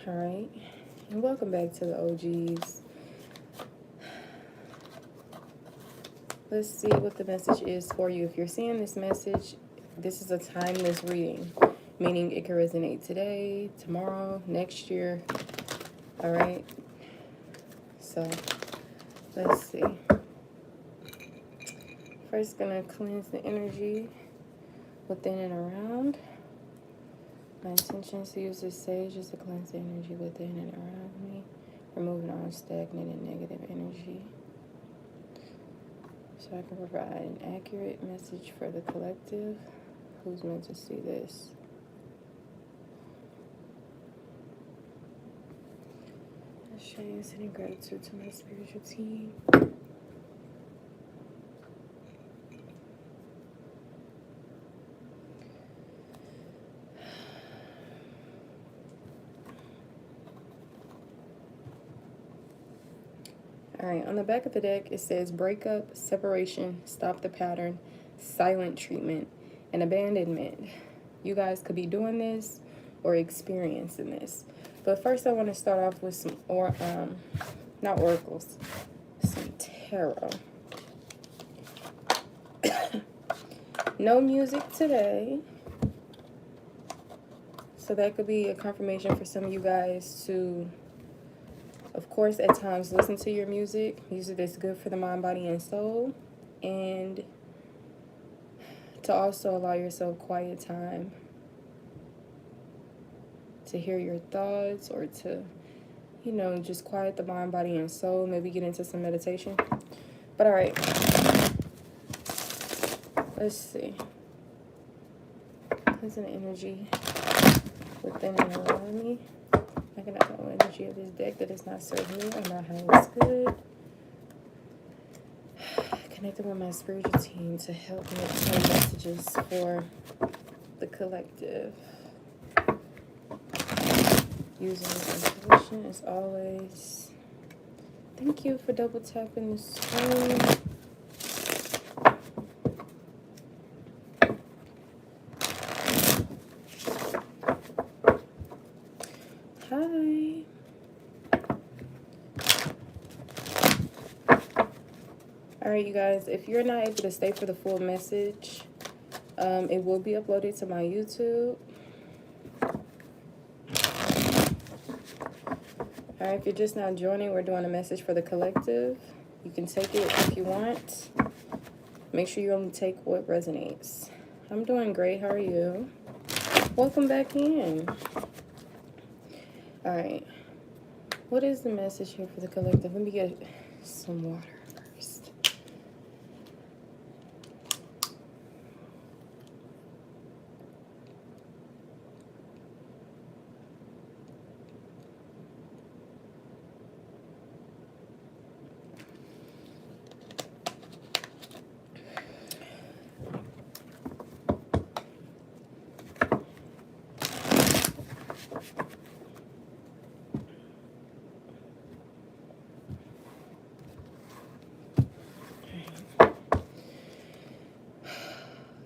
All right, and welcome back to the OGs. Let's see what the message is for you. If you're seeing this message, this is a timeless reading, meaning it can resonate today, tomorrow, next year. All right, so let's see. First, gonna cleanse the energy within and around. My intention is to use this sage just to cleanse the energy within and around me, removing all stagnant and negative energy, so I can provide an accurate message for the collective who's meant to see this. Showing sending gratitude to my spiritual team. All right, on the back of the deck, it says breakup, separation, stop the pattern, silent treatment, and abandonment. You guys could be doing this or experiencing this. But first I want to start off with some, not oracles, some tarot. No music today. So that could be a confirmation for some of you guys to, of course, at times listen to your music that's good for the mind, body, and soul, and to also allow yourself quiet time to hear your thoughts, or to, you know, just quiet the mind, body, and soul, maybe get into some meditation. But all right, let's see. There's an energy within and around me. I cannot know energy of this deck that is not serving me or not highest good. Connecting with my spiritual team to help me obtain messages for the collective. Using intuition as always. Thank you for double tapping the screen. Hi. All right, you guys, if you're not able to stay for the full message, it will be uploaded to my YouTube. All right, if you're just now joining, we're doing a message for the collective. You can take it if you want. Make sure you only take what resonates. I'm doing great. How are you? Welcome back in. All right. What is the message here for the collective? Let me get some water first.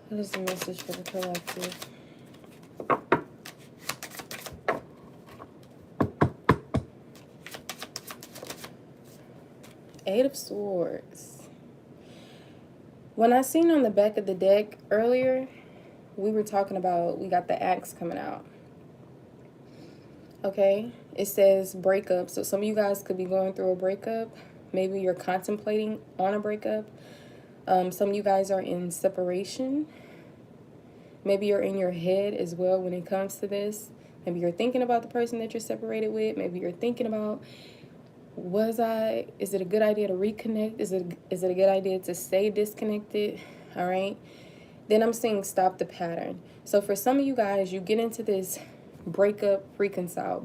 What is the message for the collective? Eight of Swords. When I seen on the back of the deck earlier, we were talking about, we got the axe coming out. Okay? It says breakup. So some of you guys could be going through a breakup. Maybe you're contemplating on a breakup. Some of you guys are in separation. Maybe you're in your head as well when it comes to this. Maybe you're thinking about the person that you're separated with. Maybe you're thinking about, is it a good idea to reconnect? Is it a good idea to stay disconnected? All right. Then I'm saying stop the pattern. So for some of you guys, you get into this breakup, reconcile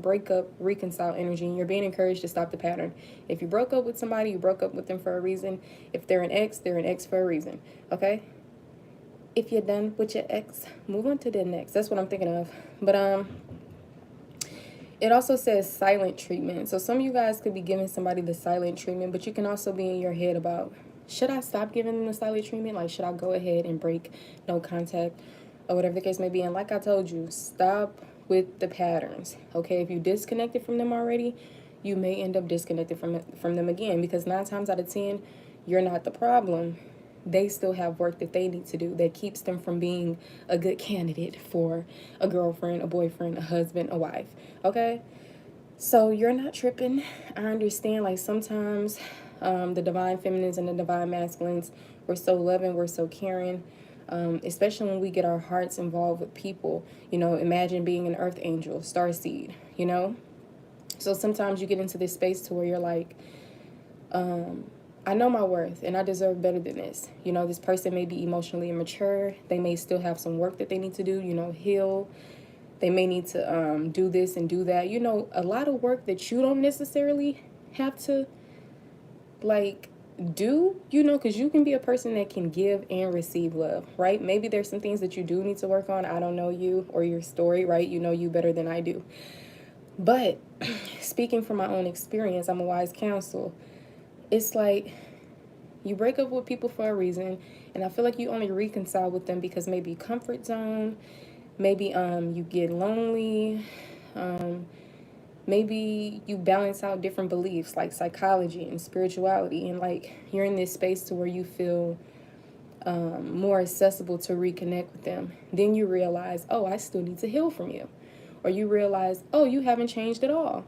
energy, and you're being encouraged to stop the pattern. If you broke up with somebody, you broke up with them for a reason. If they're an ex for a reason. Okay. If you're done with your ex, move on to the next. That's what I'm thinking of. But it also says silent treatment. So some of you guys could be giving somebody the silent treatment, but you can also be in your head about, should I stop giving them the silent treatment? Like, should I go ahead and break no contact, or whatever the case may be? And like I told you, stop with the patterns. Okay, if you disconnected from them already, you may end up disconnected from them again, because 9 times out of 10, you're not the problem. They still have work that they need to do that keeps them from being a good candidate for a girlfriend, a boyfriend, a husband, a wife. Okay, so you're not tripping. I understand, like, sometimes the divine feminines and the divine masculines, we're so loving, we're so caring, especially when we get our hearts involved with people. You know, imagine being an earth angel, starseed, you know? So sometimes you get into this space to where you're like, I know my worth and I deserve better than this. You know, this person may be emotionally immature. They may still have some work that they need to do, you know, heal. They may need to do this and do that. You know, a lot of work that you don't necessarily have to, like, do, you know, because you can be a person that can give and receive love, right? Maybe there's some things that you do need to work on. I don't know you or your story, right? You know you better than I do. But speaking from my own experience, I'm a wise counsel. It's like you break up with people for a reason, and I feel like you only reconcile with them because maybe comfort zone, maybe you get lonely, maybe you balance out different beliefs like psychology and spirituality, and like you're in this space to where you feel more accessible to reconnect with them. Then you realize, oh, I still need to heal from you. Or you realize, oh, you haven't changed at all.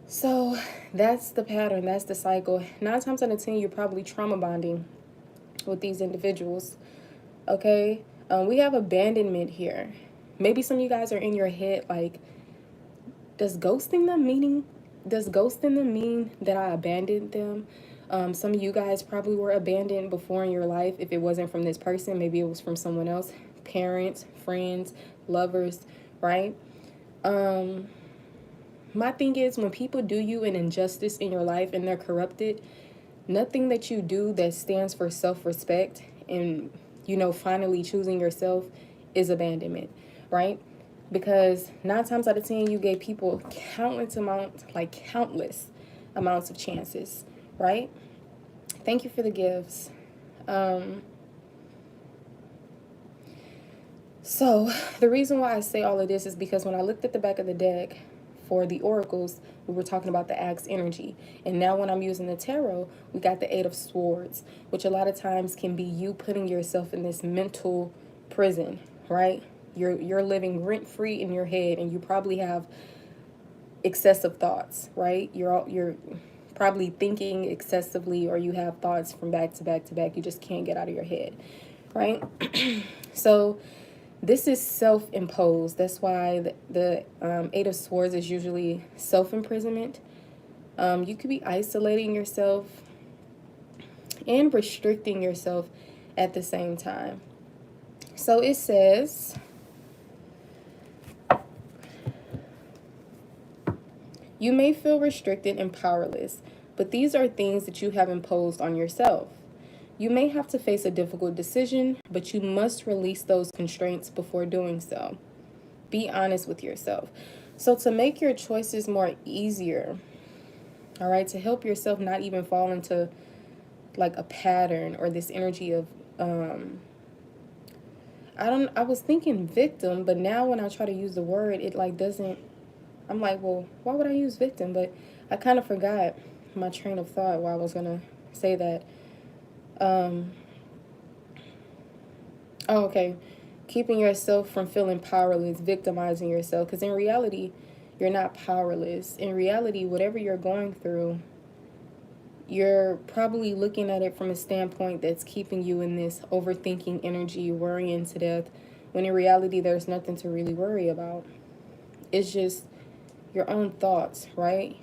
So that's the pattern, that's the cycle. 9 times out of 10, you're probably trauma bonding with these individuals. Okay, we have abandonment here. Maybe some of you guys are in your head like, does ghosting them mean that I abandoned them? Some of you guys probably were abandoned before in your life. If it wasn't from this person, maybe it was from someone else, parents, friends, lovers, right? My thing is, when people do you an injustice in your life and they're corrupted, nothing that you do that stands for self-respect and, you know, finally choosing yourself is abandonment, right? Because 9 times out of 10, you gave people countless amounts of chances, right? Thank you for the gifts. So the reason why I say all of this is because when I looked at the back of the deck for the oracles, we were talking about the axe energy. And now when I'm using the tarot, we got the 8 of swords, which a lot of times can be you putting yourself in this mental prison, right? You're living rent-free in your head, and you probably have excessive thoughts, right? You're probably thinking excessively, or you have thoughts from back to back to back. You just can't get out of your head, right? So this is self-imposed. That's why the 8 of swords is usually self-imprisonment. You could be isolating yourself and restricting yourself at the same time. So it says, you may feel restricted and powerless, but these are things that you have imposed on yourself. You may have to face a difficult decision, but you must release those constraints before doing so. Be honest with yourself. So to make your choices more easier, all right, to help yourself not even fall into like a pattern or this energy of, I was thinking victim, but now when I try to use the word, it like doesn't, I'm like, well, why would I use victim? But I kind of forgot my train of thought while I was going to say that. Oh, okay. Keeping yourself from feeling powerless, victimizing yourself. Because in reality, you're not powerless. In reality, whatever you're going through, you're probably looking at it from a standpoint that's keeping you in this overthinking energy, worrying to death, when in reality, there's nothing to really worry about. It's just your own thoughts, right?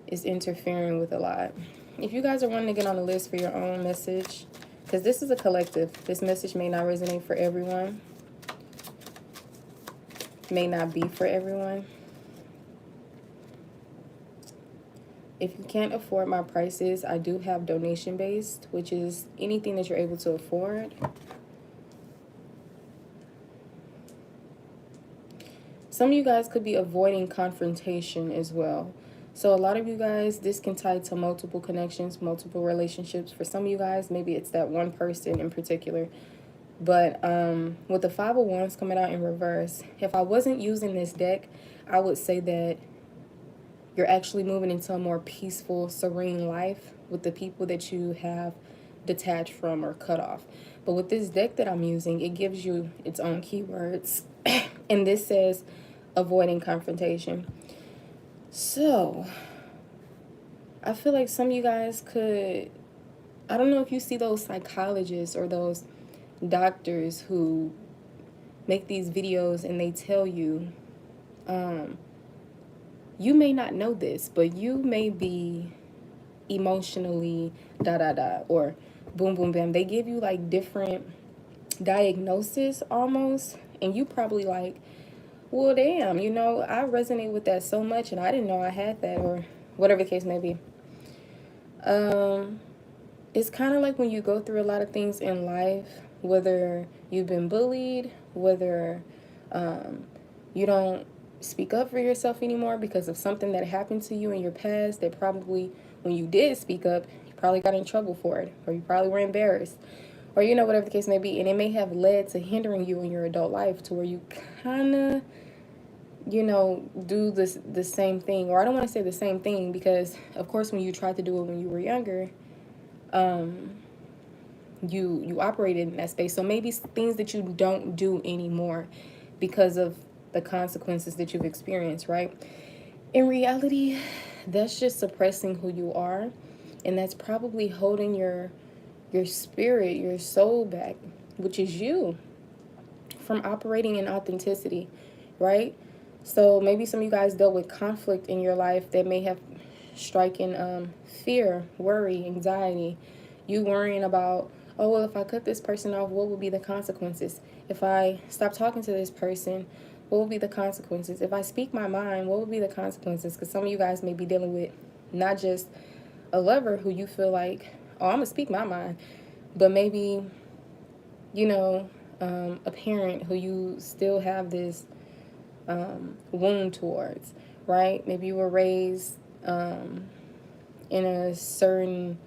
Is interfering with a lot. If you guys are wanting to get on the list for your own message, because this is a collective, this message may not resonate for everyone, may not be for everyone. If you can't afford my prices, I do have donation based, which is anything that you're able to afford. Some of you guys could be avoiding confrontation as well. So a lot of you guys, this can tie to multiple connections, multiple relationships. For some of you guys, maybe it's that one person in particular But with the Five of Wands coming out in reverse, if I wasn't using this deck, I would say that you're actually moving into a more peaceful, serene life with the people that you have detached from or cut off. But with this deck that I'm using, it gives you its own keywords. And this says avoiding confrontation. So I feel like some of you guys could, I don't know if you see those psychologists or those doctors who make these videos and they tell you, you may not know this, but you may be emotionally da da da or boom boom bam. They give you like different diagnosis almost, and you probably like, well damn, you know, I resonate with that so much and I didn't know I had that, or whatever the case may be. It's kind of like when you go through a lot of things in life, whether you've been bullied, whether you don't speak up for yourself anymore because of something that happened to you in your past that probably when you did speak up, you probably got in trouble for it, or you probably were embarrassed, or you know, whatever the case may be. And it may have led to hindering you in your adult life to where you kind of, you know, do the same thing. Or I don't want to say the same thing because, of course, when you tried to do it when you were younger, you operated in that space. So maybe things that you don't do anymore because of the consequences that you've experienced, right? In reality, that's just suppressing who you are, and that's probably holding your spirit, your soul back, which is you, from operating in authenticity, right? So maybe some of you guys dealt with conflict in your life that may have striking fear, worry, anxiety. You worrying about, oh, well, if I cut this person off, what will be the consequences? If I stop talking to this person, what will be the consequences? If I speak my mind, what will be the consequences? Because some of you guys may be dealing with not just a lover who you feel like, oh, I'm going to speak my mind, but maybe, you know, a parent who you still have this wound towards, right? Maybe you were raised in a certain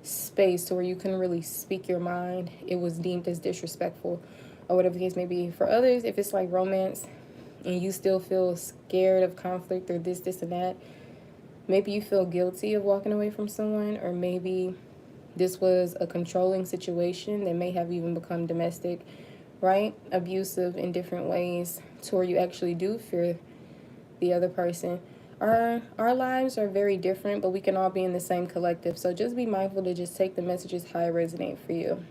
space to where you couldn't really speak your mind. It was deemed as disrespectful, or whatever the case may be. For others, if it's like romance and you still feel scared of conflict or this and that, maybe you feel guilty of walking away from someone, or maybe this was a controlling situation that may have even become domestic, right? Abusive in different ways to where you actually do fear the other person. Our lives are very different, but we can all be in the same collective. So just be mindful to just take the messages how it resonate for you.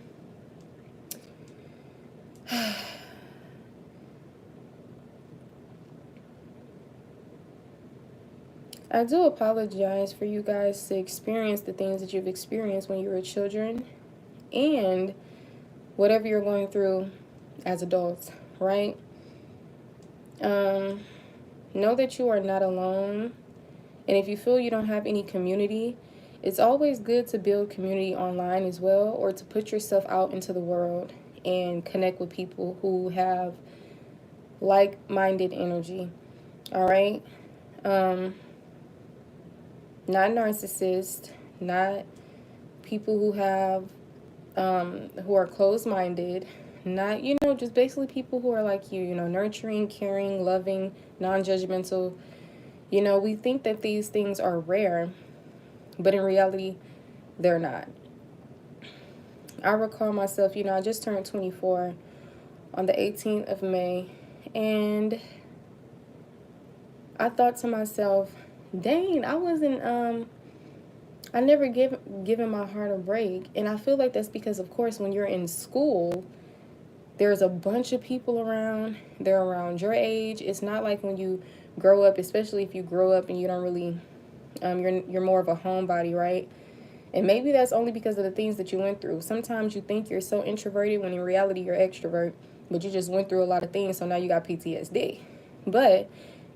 I do apologize for you guys to experience the things that you've experienced when you were children and whatever you're going through as adults, right? Know that you are not alone. And if you feel you don't have any community, it's always good to build community online as well, or to put yourself out into the world and connect with people who have like-minded energy, all right? Not narcissists, not people who have, who are closed-minded, not, you know, just basically people who are like you know, nurturing, caring, loving, non-judgmental. You know, we think that these things are rare, but in reality, they're not. I recall myself, you know, I just turned 24 on the 18th of May, and I thought to myself, dang, I never given my heart a break. And I feel like that's because, of course, when you're in school, there's a bunch of people around. They're around your age. It's not like when you grow up, especially if you grow up and you don't really, you're more of a homebody, right? And maybe that's only because of the things that you went through. Sometimes you think you're so introverted when in reality you're extrovert, but you just went through a lot of things, so now you got PTSD. But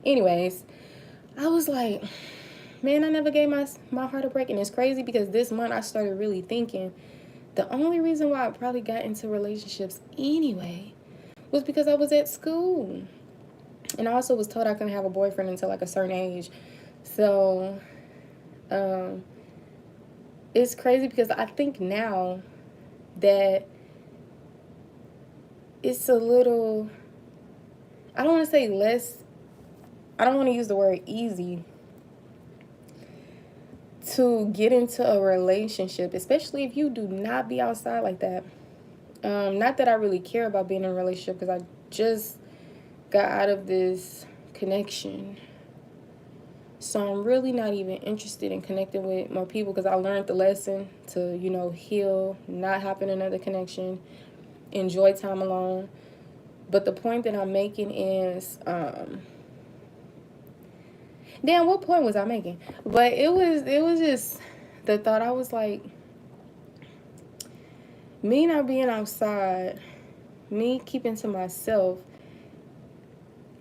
anyways, I was like, man, I never gave my heart a break. And it's crazy because this month I started really thinking the only reason why I probably got into relationships anyway was because I was at school. And I also was told I couldn't have a boyfriend until like a certain age. So it's crazy because I think now that it's a little, I don't want to say less, I don't want to use the word easy to get into a relationship, especially if you do not be outside like that. Not that I really care about being in a relationship, because I just got out of this connection. So I'm really not even interested in connecting with more people, because I learned the lesson to, you know, heal, not hop in another connection, enjoy time alone. But the point that I'm making is, damn, what point was I making? But it was just the thought. I was like, me not being outside, me keeping to myself,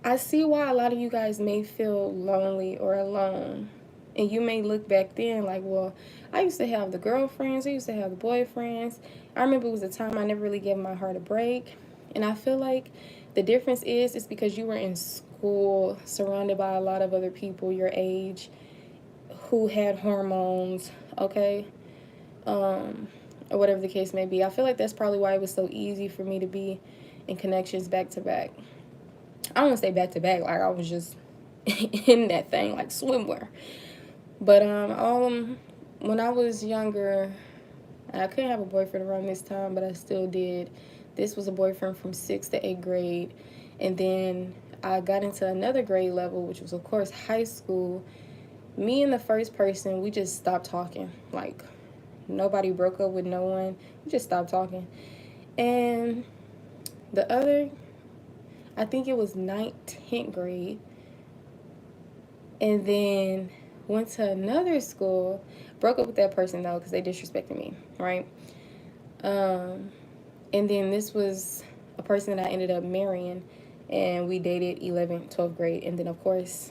I see why a lot of you guys may feel lonely or alone. And you may look back then like, well, I used to have the girlfriends, I used to have the boyfriends. I remember it was a time I never really gave my heart a break. And I feel like the difference is, it's because you were in school, surrounded by a lot of other people your age who had hormones, okay? Or whatever the case may be. I feel like that's probably why it was so easy for me to be in connections back to back. I don't want to say back to back, like I was just in that thing like swimwear. But when I was younger, I couldn't have a boyfriend around this time, but I still did. This was a boyfriend from 6th to 8th grade. And then I got into another grade level, which was, of course, high school. Me and the first person, we just stopped talking. Like, nobody broke up with no one. We just stopped talking. And the other, I think it was 9th, 10th grade. And then went to another school. Broke up with that person, though, because they disrespected me, right? And then this was a person that I ended up marrying. And we dated 11th, 12th grade. And then, of course,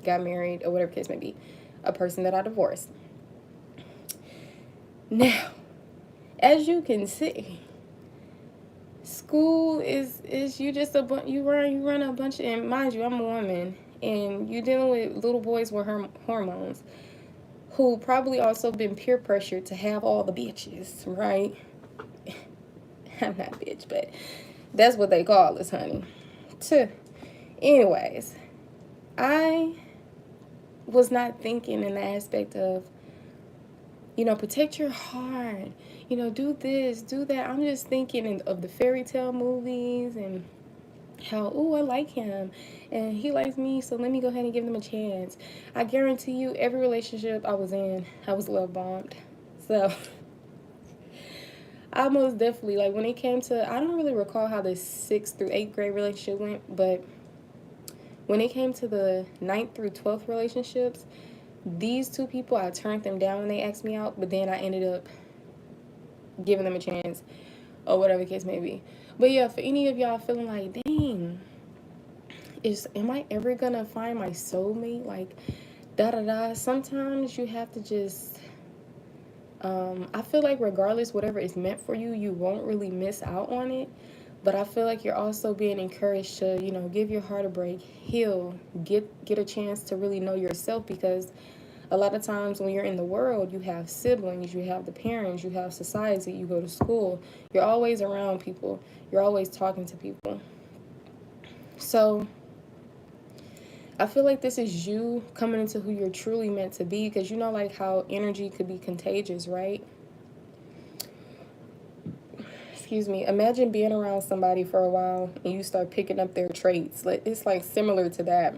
got married, or whatever case may be. A person that I divorced. Now, as you can see, school is you just you run a bunch of, and mind you, I'm a woman, and you're dealing with little boys with hormones, who probably also been peer pressured to have all the bitches, right? I'm not a bitch, but that's what they call us, honey. Anyways, I was not thinking in the aspect of, you know, protect your heart, you know, do this, do that. I'm just thinking of the fairy tale movies and how, oh, I like him and he likes me, so let me go ahead and give them a chance. I guarantee you, every relationship I was in, I was love bombed. So I most definitely, like, when it came to, I don't really recall how the 6th through 8th grade relationship went, but when it came to the 9th through 12th relationships, these two people, I turned them down when they asked me out, but then I ended up giving them a chance, or whatever the case may be. But yeah, for any of y'all feeling like, dang, am I ever gonna find my soulmate? Like, da-da-da. Sometimes you have to just, I feel like regardless, whatever is meant for you, you won't really miss out on it. But I feel like you're also being encouraged to, you know, give your heart a break, heal, get a chance to really know yourself, because a lot of times when you're in the world, you have siblings, you have the parents, you have society, you go to school. You're always around people. You're always talking to people. So I feel like this is you coming into who you're truly meant to be, because you know, like how energy could be contagious, right? Excuse me. Imagine being around somebody for a while and you start picking up their traits. Like, it's like similar to that.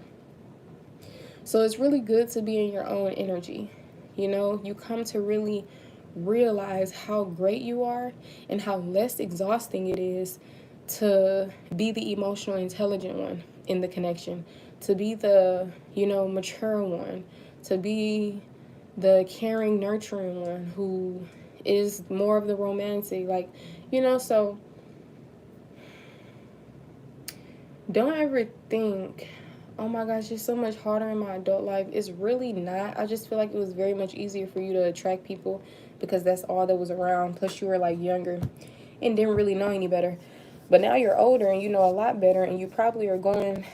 So it's really good to be in your own energy. You know, you come to really realize how great you are and how less exhausting it is to be the emotional intelligent one in the connection, to be the, you know, mature one, to be the caring, nurturing one who is more of the romantic, like, you know. So don't ever think, oh my gosh, it's so much harder in my adult life. It's really not. I just feel like it was very much easier for you to attract people because that's all that was around. Plus you were like younger and didn't really know any better. But now you're older and you know a lot better, and you probably are going,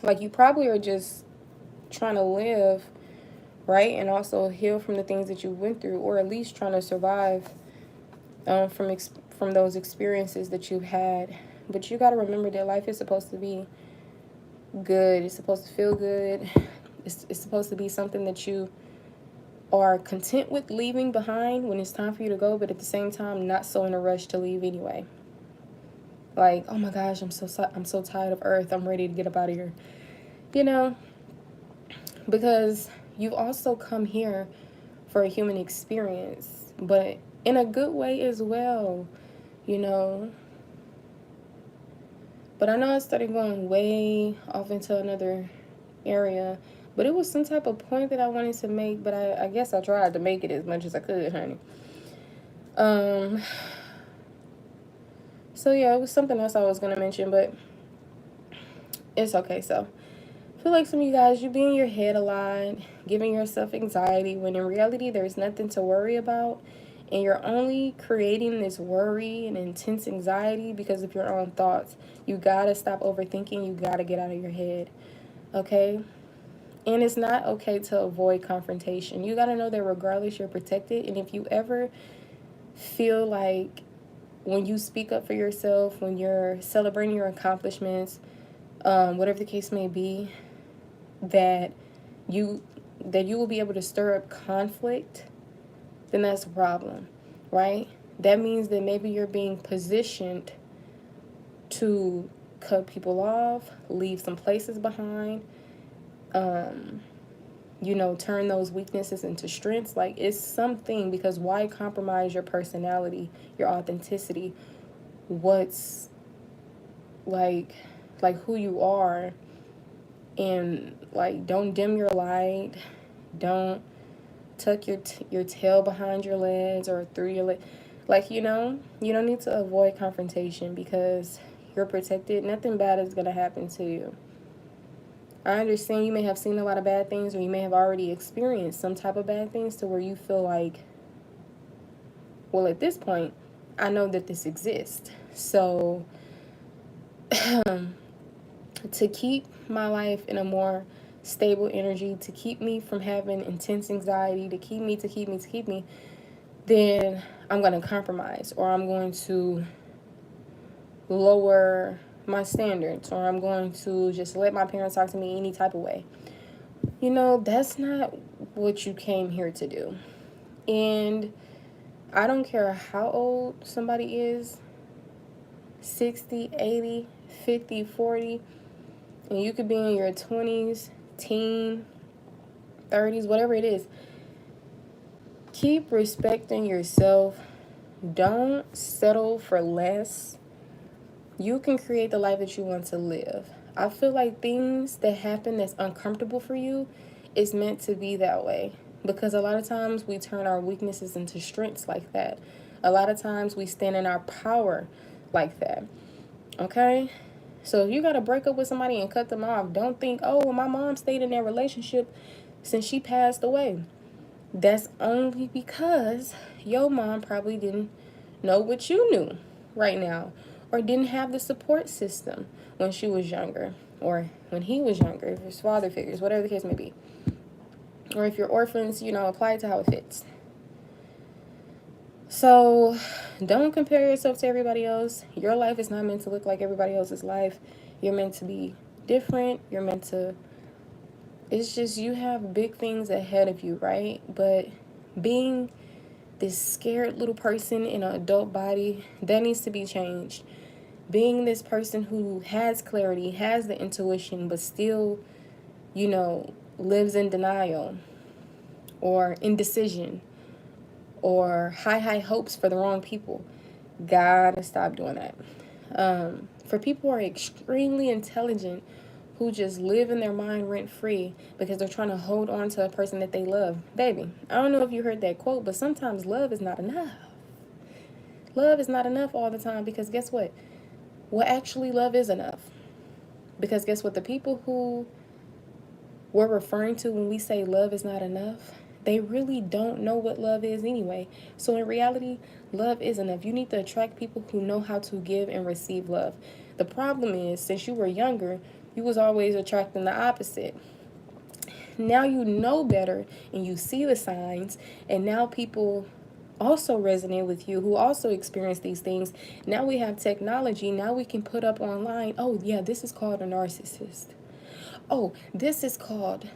like, you probably are just trying to live, right? And also heal from the things that you went through, or at least trying to survive from those experiences that you've had. But you got to remember that life is supposed to be good. It's supposed to feel good. It's supposed to be something that you are content with leaving behind when it's time for you to go, but at the same time, not so in a rush to leave anyway. Like, oh my gosh, I'm so tired of Earth. I'm ready to get up out of here. You know, because you've also come here for a human experience, but in a good way as well, you know. But I know I started going way off into another area, but it was some type of point that I wanted to make, but I guess I tried to make it as much as I could, honey. So yeah, it was something else I was gonna mention, but it's okay. So I feel like some of you guys, you be in your head a lot, giving yourself anxiety, when in reality there's nothing to worry about, and you're only creating this worry and intense anxiety because of your own thoughts. You gotta stop overthinking. You gotta get out of your head, okay? And it's not okay to avoid confrontation. You gotta know that regardless, you're protected. And if you ever feel like when you speak up for yourself, when you're celebrating your accomplishments, whatever the case may be, that you will be able to stir up conflict, then that's a problem, right? That means that maybe you're being positioned to cut people off, leave some places behind, turn those weaknesses into strengths. Like, it's something, because why compromise your personality, your authenticity, what's like who you are, and like, don't dim your light, don't tuck your tail behind your legs or through your leg. Like, you don't need to avoid confrontation because you're protected. Nothing bad is going to happen to you. I understand you may have seen a lot of bad things, or you may have already experienced some type of bad things to where you feel like, well, at this point, I know that this exists. So to keep my life in a more stable energy, to keep me from having intense anxiety, to keep me, then I'm going to compromise, or I'm going to lower my standards, or I'm going to just let my parents talk to me any type of way. That's not what you came here to do. And I don't care how old somebody is, 60, 80, 50, 40, and you could be in your 20s, teen, 30s, whatever it is. Keep respecting yourself. Don't settle for less. You can create the life that you want to live. I feel like things that happen that's uncomfortable for you is meant to be that way. Because a lot of times we turn our weaknesses into strengths like that. A lot of times we stand in our power like that. Okay? So if you got to break up with somebody and cut them off, don't think, oh, well, my mom stayed in that relationship since she passed away. That's only because your mom probably didn't know what you knew right now, or didn't have the support system when she was younger, or when he was younger, if it's father figures, whatever the case may be. Or if you're orphans, apply it to how it fits. So don't compare yourself to everybody else. Your life is not meant to look like everybody else's life. You're meant to be different. It's just, you have big things ahead of you, right? But being this scared little person in an adult body, that needs to be changed. Being this person who has clarity, has the intuition, but still, lives in denial or indecision or high hopes for the wrong people. Gotta stop doing that. For people who are extremely intelligent, who just live in their mind rent-free because they're trying to hold on to a person that they love. Baby, I don't know if you heard that quote, but sometimes love is not enough. Love is not enough all the time, because guess what? What actually love is enough. Because guess what? The people who we're referring to when we say love is not enough, they really don't know what love is anyway. So in reality, love is enough. You need to attract people who know how to give and receive love. The problem is, since you were younger, you was always attracting the opposite. Now you know better and you see the signs, and now people also resonate with you, who also experience these things. Now we have technology. Now we can put up online, oh yeah, this is called a narcissist. Oh, this is called,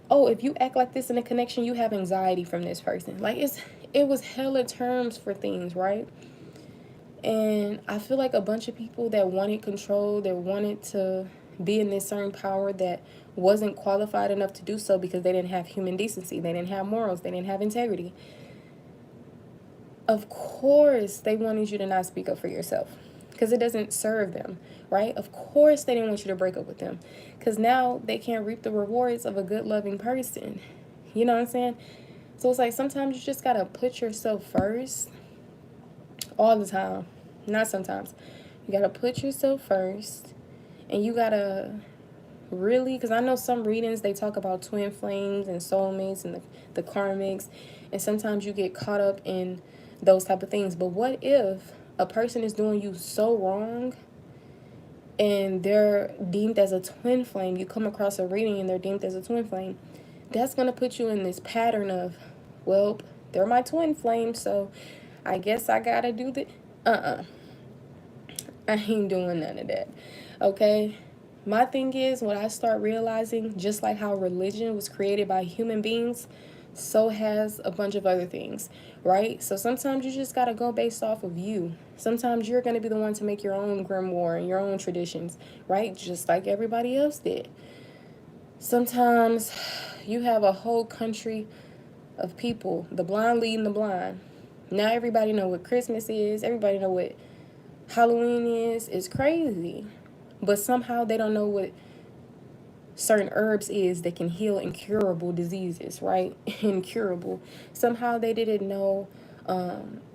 oh, if you act like this in a connection, you have anxiety from this person. Like, it was hella terms for things, right? And I feel like a bunch of people that wanted control, that wanted to be in this certain power, that wasn't qualified enough to do so because they didn't have human decency, they didn't have morals, they didn't have integrity. Of course, they wanted you to not speak up for yourself because it doesn't serve them, right? Of course, they didn't want you to break up with them because now they can't reap the rewards of a good, loving person. You know what I'm saying? So it's like sometimes you just got to put yourself first all the time. Not sometimes. You got to put yourself first, and you got to really, because I know some readings, they talk about twin flames and soulmates and the karmics, and sometimes you get caught up in those type of things. But what if a person is doing you so wrong and they're deemed as a twin flame? You come across a reading and they're deemed as a twin flame. That's going to put you in this pattern of, well, they're my twin flame, so I guess I got to do the I ain't doing none of that. Okay? My thing is, when I start realizing, just like how religion was created by human beings, so has a bunch of other things, right? So sometimes you just got to go based off of you. Sometimes you're going to be the one to make your own grimoire and your own traditions, right? Just like everybody else did. Sometimes you have a whole country of people, the blind leading the blind. Now everybody know what Christmas is. Everybody know what Halloween is. It's crazy. But somehow they don't know what certain herbs is that can heal incurable diseases, right? Incurable. Somehow they didn't know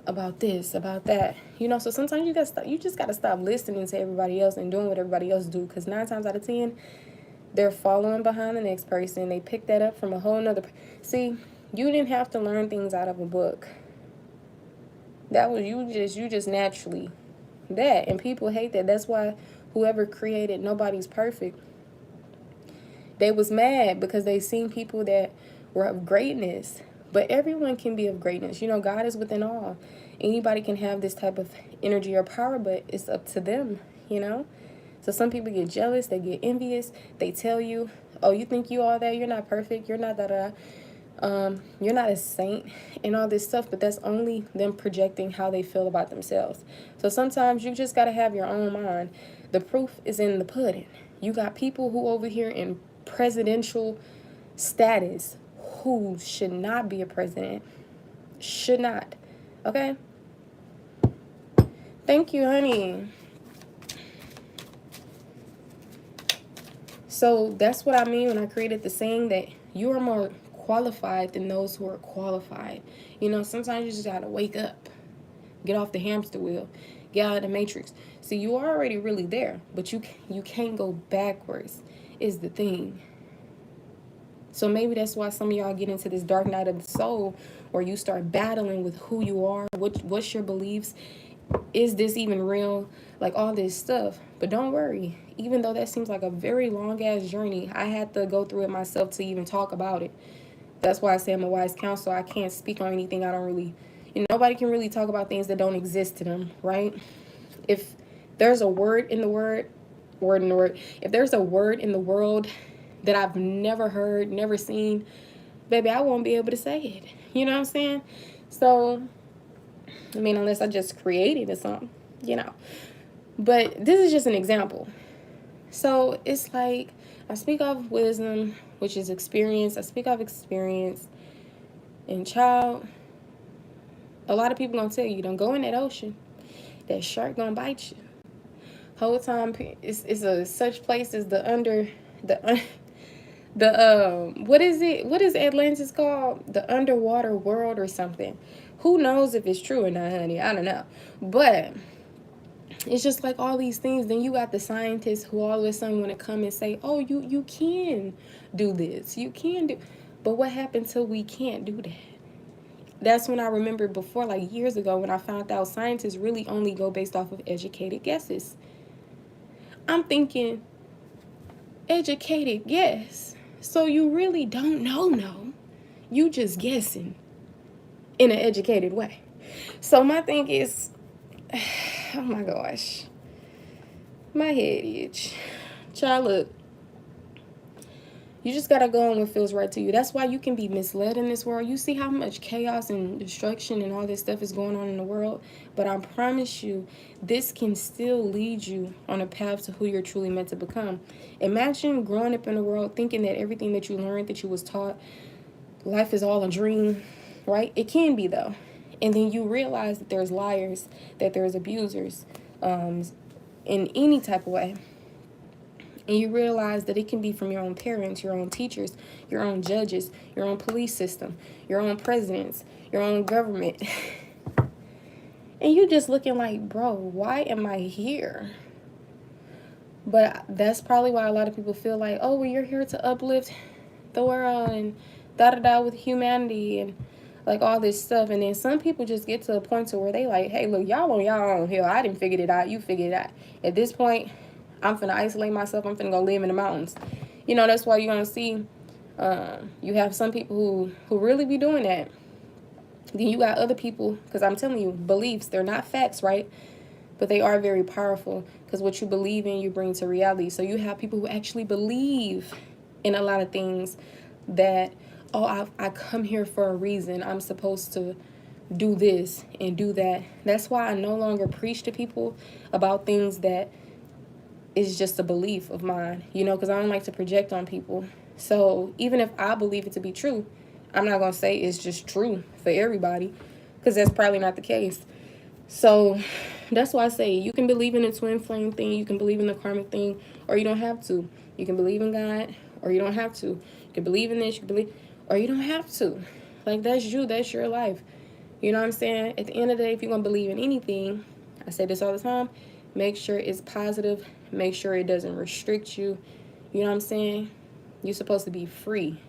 about this, about that. You know, so sometimes you just gotta stop listening to everybody else and doing what everybody else do, because 9 times out of 10, they're following behind the next person. They pick that up from a whole nother. See, you didn't have to learn things out of a book. That was you just naturally that, and people hate that. That's why whoever created Nobody's Perfect, they was mad because they seen people that were of greatness. But everyone can be of greatness. You know, God is within all. Anybody can have this type of energy or power, but it's up to them, you know? So some people get jealous, they get envious, they tell you, oh, you think you all that, you're not perfect, you're not that, you're not a saint and all this stuff, but that's only them projecting how they feel about themselves. So sometimes you just got to have your own mind. The proof is in the pudding. You got people who over here in presidential status who should not be a president. Should not. Okay? Thank you, honey. So that's what I mean when I created the saying that you are more qualified than those who are qualified. You know, sometimes you just gotta wake up, get off the hamster wheel, get out of the matrix. So you are already really there, but you can't go backwards is the thing. So maybe that's why some of y'all get into this dark night of the soul, or you start battling with who you are, what's your beliefs, is this even real, like all this stuff. But don't worry, even though that seems like a very long ass journey, I had to go through it myself to even talk about it. That's why I say I'm a wise counselor. I can't speak on anything I don't really, nobody can really talk about things that don't exist to them, right? If there's a word in the if there's a word in the world that I've never heard, never seen, baby, I won't be able to say it. You know what I'm saying? So, I mean, unless I just created it or something, But this is just an example. So it's like I speak of wisdom, which is experience. I speak of experience. And child, a lot of people gonna tell you, don't go in that ocean. That shark gonna bite you. Whole time it's a such place as what is it? What is Atlantis called? The underwater world or something. Who knows if it's true or not, honey? I don't know. But it's just like all these things. Then you got the scientists who all of a sudden want to come and say, oh, you can do this. You can do. But what happened till we can't do that? That's when I remember before, like years ago, when I found out scientists really only go based off of educated guesses. I'm thinking, educated guess. So you really don't know, no. You just guessing. in an educated way. So my thing is, oh my gosh, my head itch. Child, look, you just gotta go on what feels right to you. That's why you can be misled in this world. You see how much chaos and destruction and all this stuff is going on in the world. But I promise you, this can still lead you on a path to who you're truly meant to become. Imagine growing up in the world thinking that everything that you learned, that you was taught, life is all a dream, right? It can be, though. And then you realize that there's liars, that there's abusers, in any type of way. And you realize that it can be from your own parents, your own teachers, your own judges, your own police system, your own presidents, your own government. And you just looking like, bro, why am I here? But that's probably why a lot of people feel like, oh, well, you're here to uplift the world and da-da-da with humanity and like all this stuff. And then some people just get to a point to where they like, hey, look, y'all on y'all own here. I didn't figure it out. You figured it out. At this point, I'm finna isolate myself. I'm finna go live in the mountains. You know, that's why you're gonna see you have some people who really be doing that. Then you got other people, because I'm telling you, beliefs, they're not facts, right? But they are very powerful, because what you believe in, you bring to reality. So you have people who actually believe in a lot of things that, oh, I come here for a reason. I'm supposed to do this and do that. That's why I no longer preach to people about things that is just a belief of mine, you know, because I don't like to project on people. So even if I believe it to be true, I'm not going to say it's just true for everybody, because that's probably not the case. So that's why I say you can believe in the twin flame thing, you can believe in the karmic thing, or you don't have to. You can believe in God, or you don't have to. You can believe in this, you can believe, or you don't have to. Like, that's you, that's your life. You know what I'm saying? At the end of the day, if you're going to believe in anything, I say this all the time, make sure it's positive. Make sure it doesn't restrict you. You know what I'm saying? You're supposed to be free.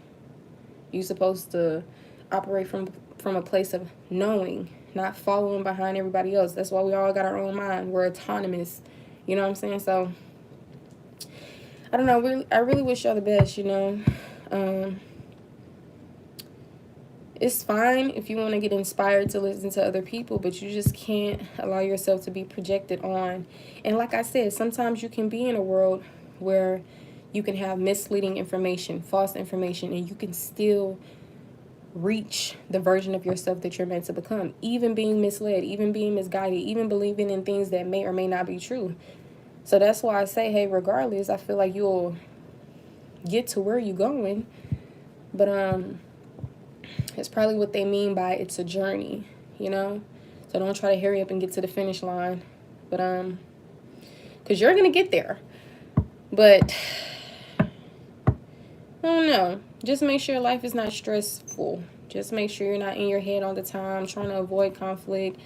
You're supposed to operate from a place of knowing, not following behind everybody else. That's why we all got our own mind. We're autonomous. You know what I'm saying? So, I don't know. I really wish y'all the best, you know. It's fine if you want to get inspired to listen to other people, but you just can't allow yourself to be projected on. And like I said, sometimes you can be in a world where you can have misleading information, false information, and you can still reach the version of yourself that you're meant to become, even being misled, even being misguided, even believing in things that may or may not be true. So that's why I say, hey, regardless, I feel like you'll get to where you're going. But it's probably what they mean by it's a journey, you know? So don't try to hurry up and get to the finish line. But, because you're going to get there. But, I don't know. Just make sure life is not stressful. Just make sure you're not in your head all the time, trying to avoid conflict.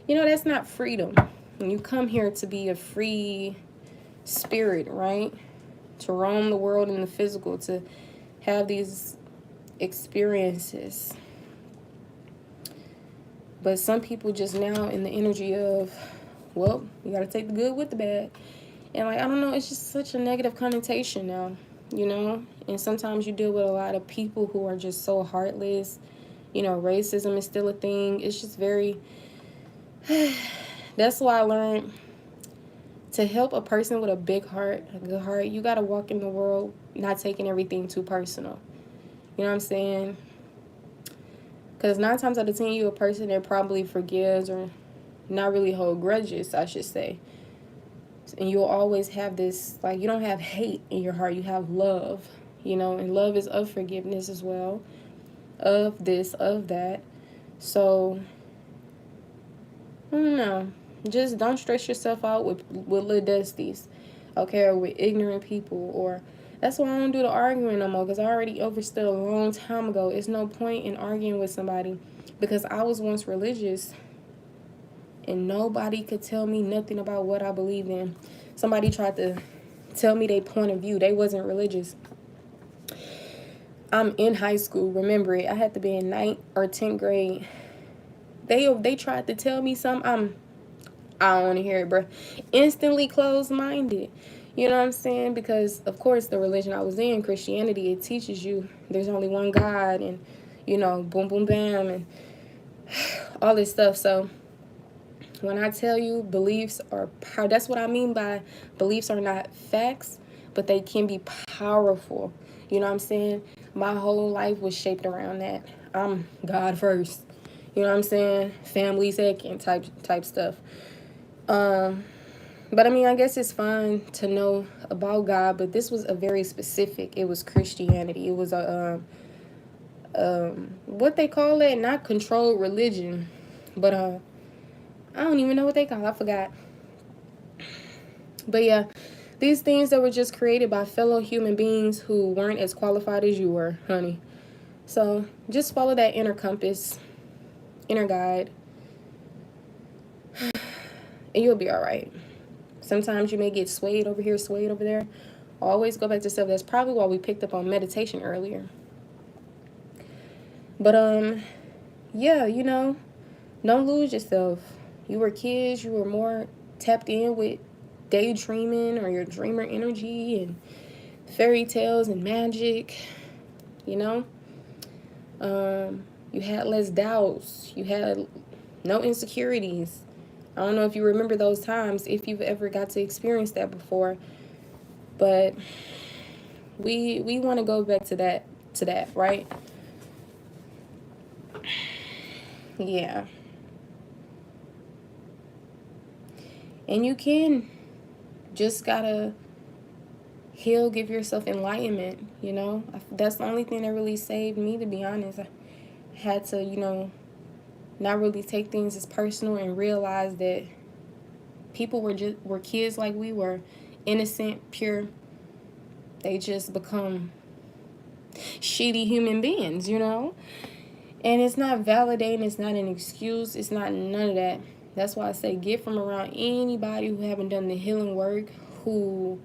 You know, that's not freedom. When you come here to be a free spirit, right? To roam the world in the physical, to have these experiences. But some people just now in the energy of, well, you got to take the good with the bad. And like, I don't know, it's just such a negative connotation now, you know? And sometimes you deal with a lot of people who are just so heartless. You know, racism is still a thing. It's just very, that's why I learned to help a person with a big heart, a good heart, you got to walk in the world not taking everything too personal. You know what I'm saying? Because 9 times out of 10, you're a person that probably forgives or not really hold grudges, I should say. And you'll always have this, like, you don't have hate in your heart. You have love, you know, and love is of forgiveness as well, of this, of that. So, I don't know. Just don't stress yourself out with little dusties, okay, or with ignorant people, or that's why I don't do the arguing no more, because I already overstood a long time ago. It's no point in arguing with somebody, because I was once religious, and nobody could tell me nothing about what I believe in. Somebody tried to tell me their point of view. They wasn't religious. I'm in high school. Remember it. I had to be in 9th or 10th grade. They tried to tell me something. I don't want to hear it, bro. Instantly closed-minded. You know what I'm saying? Because, of course, the religion I was in, Christianity, it teaches you there's only one God and, you know, boom, boom, bam. And all this stuff. So when I tell you beliefs are power, that's what I mean by beliefs are not facts, but they can be powerful. You know what I'm saying? My whole life was shaped around that. I'm God first. You know what I'm saying? Family second type stuff. But I mean, I guess it's fine to know about God, but this was a very specific. It was Christianity. It was a what they call it, not controlled religion, but I don't even know what they call it. I forgot. But yeah, these things that were just created by fellow human beings who weren't as qualified as you were, honey. So just follow that inner compass, inner guide, and you'll be all right. Sometimes you may get swayed over here, swayed over there. Always go back to stuff. That's probably why we picked up on meditation earlier. But yeah, you know, don't lose yourself. You were kids, you were more tapped in with daydreaming or your dreamer energy and fairy tales and magic, you know. You had less doubts. You had no insecurities. I don't know if you remember those times, if you've ever got to experience that before, but we want to go back to that, right? Yeah. And you can just gotta heal, give yourself enlightenment, you know. That's the only thing that really saved me, to be honest. I had to, you know, not really take things as personal and realize that people were kids like we were, innocent, pure. They just become shitty human beings, you know. And it's not validating, it's not an excuse, it's not none of that. That's why I say get from around anybody who haven't done the healing work, who,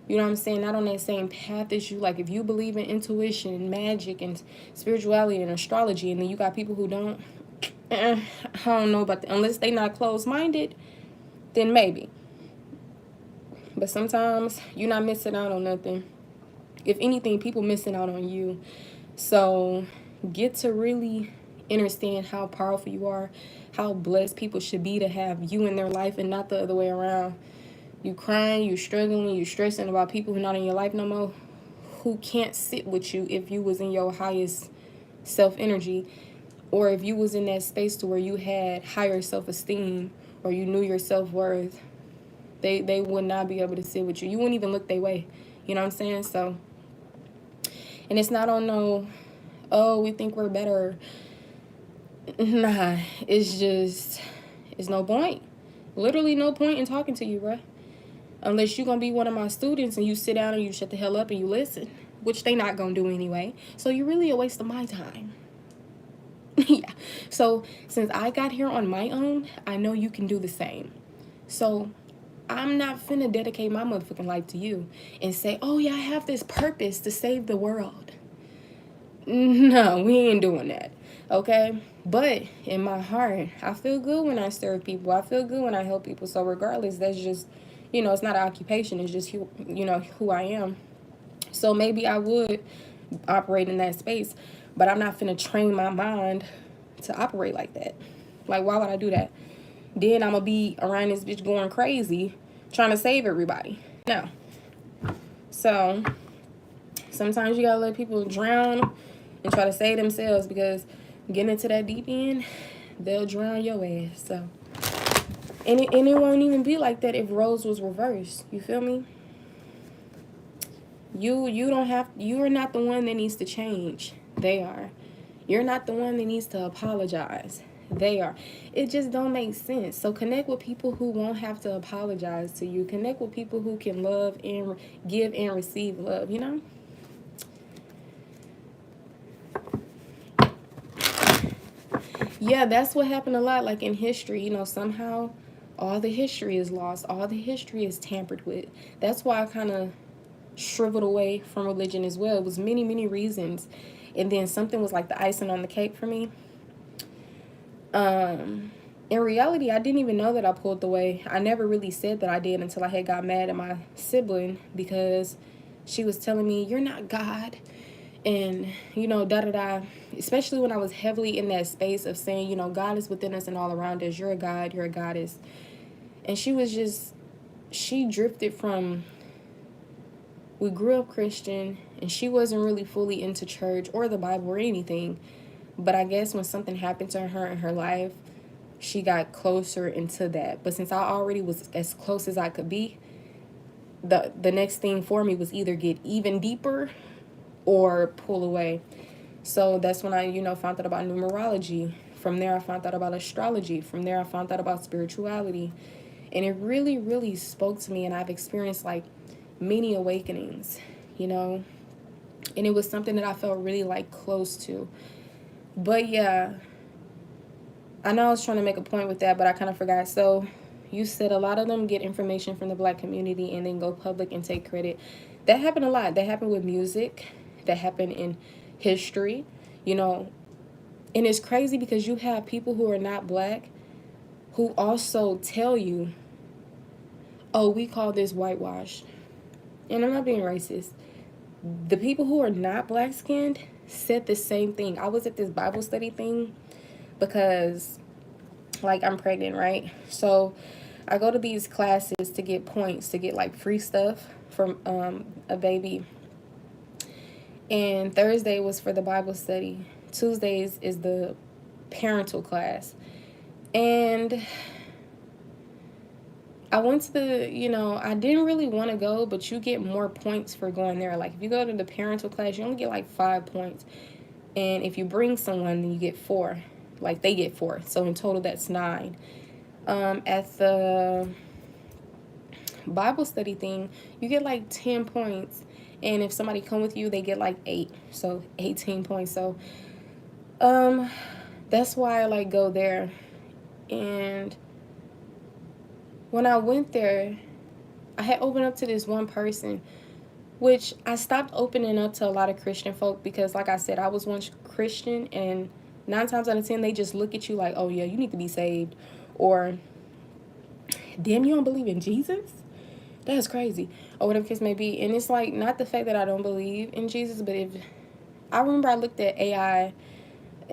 you know what I'm saying, not on that same path as you. Like if you believe in intuition and magic and spirituality and astrology, and then you got people who don't, I don't know about that. Unless they not closed-minded, then maybe. But sometimes you're not missing out on nothing. If anything, people missing out on you. So get to really understand how powerful you are, how blessed people should be to have you in their life and not the other way around. You crying, you struggling, you stressing about people who not in your life no more, who can't sit with you if you was in your highest self energy, or if you was in that space to where you had higher self-esteem or you knew your self-worth. They would not be able to sit with you. You wouldn't even look their way. You know what I'm saying? So, and it's not on no, oh, we think we're better. Nah, it's no point. Literally no point in talking to you, bruh. Unless you're going to be one of my students and you sit down and you shut the hell up and you listen, which they not going to do anyway. So you're really a waste of my time. Yeah. So since I got here on my own, I know you can do the same. So I'm not finna dedicate my motherfucking life to you and say, oh yeah, I have this purpose to save the world. No, we ain't doing that. Okay? But in my heart, I feel good when I serve people. I feel good when I help people. So regardless, that's just, you know, it's not an occupation. It's just, you know, who I am. So maybe I would operate in that space, but I'm not finna train my mind to operate like that. Like, why would I do that? Then I'm gonna be around this bitch going crazy, trying to save everybody. No. So sometimes you gotta let people drown and try to save themselves, because getting into that deep end, they'll drown your ass. So, and it won't even be like that if roles was reversed. You feel me? You're not the one that needs to change. They are. You're not the one that needs to apologize. They are. It just don't make sense. So connect with people who won't have to apologize to you. Connect with people who can love and give and receive love, you know? Yeah, that's what happened a lot, like in history. You know, somehow all the history is lost. All the history is tampered with. That's why I kind of shriveled away from religion as well. It was many, many reasons. And then something was like the icing on the cake for me. In reality, I didn't even know that I pulled away. I never really said that I did until I got mad at my sibling, because she was telling me, you're not God and, you know, da da da. Especially when I was heavily in that space of saying, you know, God is within us and all around us. You're a God, you're a goddess. And she drifted from, we grew up Christian, and she wasn't really fully into church or the Bible or anything. But I guess when something happened to her in her life, she got closer into that. But since I already was as close as I could be, the next thing for me was either get even deeper or pull away. So that's when I, you know, found out about numerology. From there, I found out about astrology. From there, I found out about spirituality. And it really, really spoke to me. And I've experienced like many awakenings, you know. And it was something that I felt really like close to. But yeah, I know I was trying to make a point with that, but I kind of forgot. So you said a lot of them get information from the Black community and then go public and take credit. That happened a lot. That happened with music. That happened in history, you know. And it's crazy because you have people who are not Black who also tell you, oh, we call this whitewash. And I'm not being racist. The people who are not Black skinned said the same thing. I was at this Bible study thing because, like, I'm pregnant, right? So I go to these classes to get points, to get like free stuff from a baby. And Thursday was for the Bible study. Tuesdays is the parental class. And I went to the, you know, I didn't really want to go, but you get more points for going there. Like, if you go to the parental class, you only get like 5 points. And if you bring someone, then you get 4. Like, they get 4. So in total, that's 9. At the Bible study thing, you get like 10 points. And if somebody come with you, they get like 8. So 18 points. So that's why I like go there. And when I went there, I had opened up to this one person, which I stopped opening up to a lot of Christian folk because, like I said, I was once Christian, and 9 times out of 10, they just look at you like, oh yeah, you need to be saved. Or, damn, you don't believe in Jesus? That's crazy. Or whatever case may be. And it's like, not the fact that I don't believe in Jesus, but if I remember I looked at AI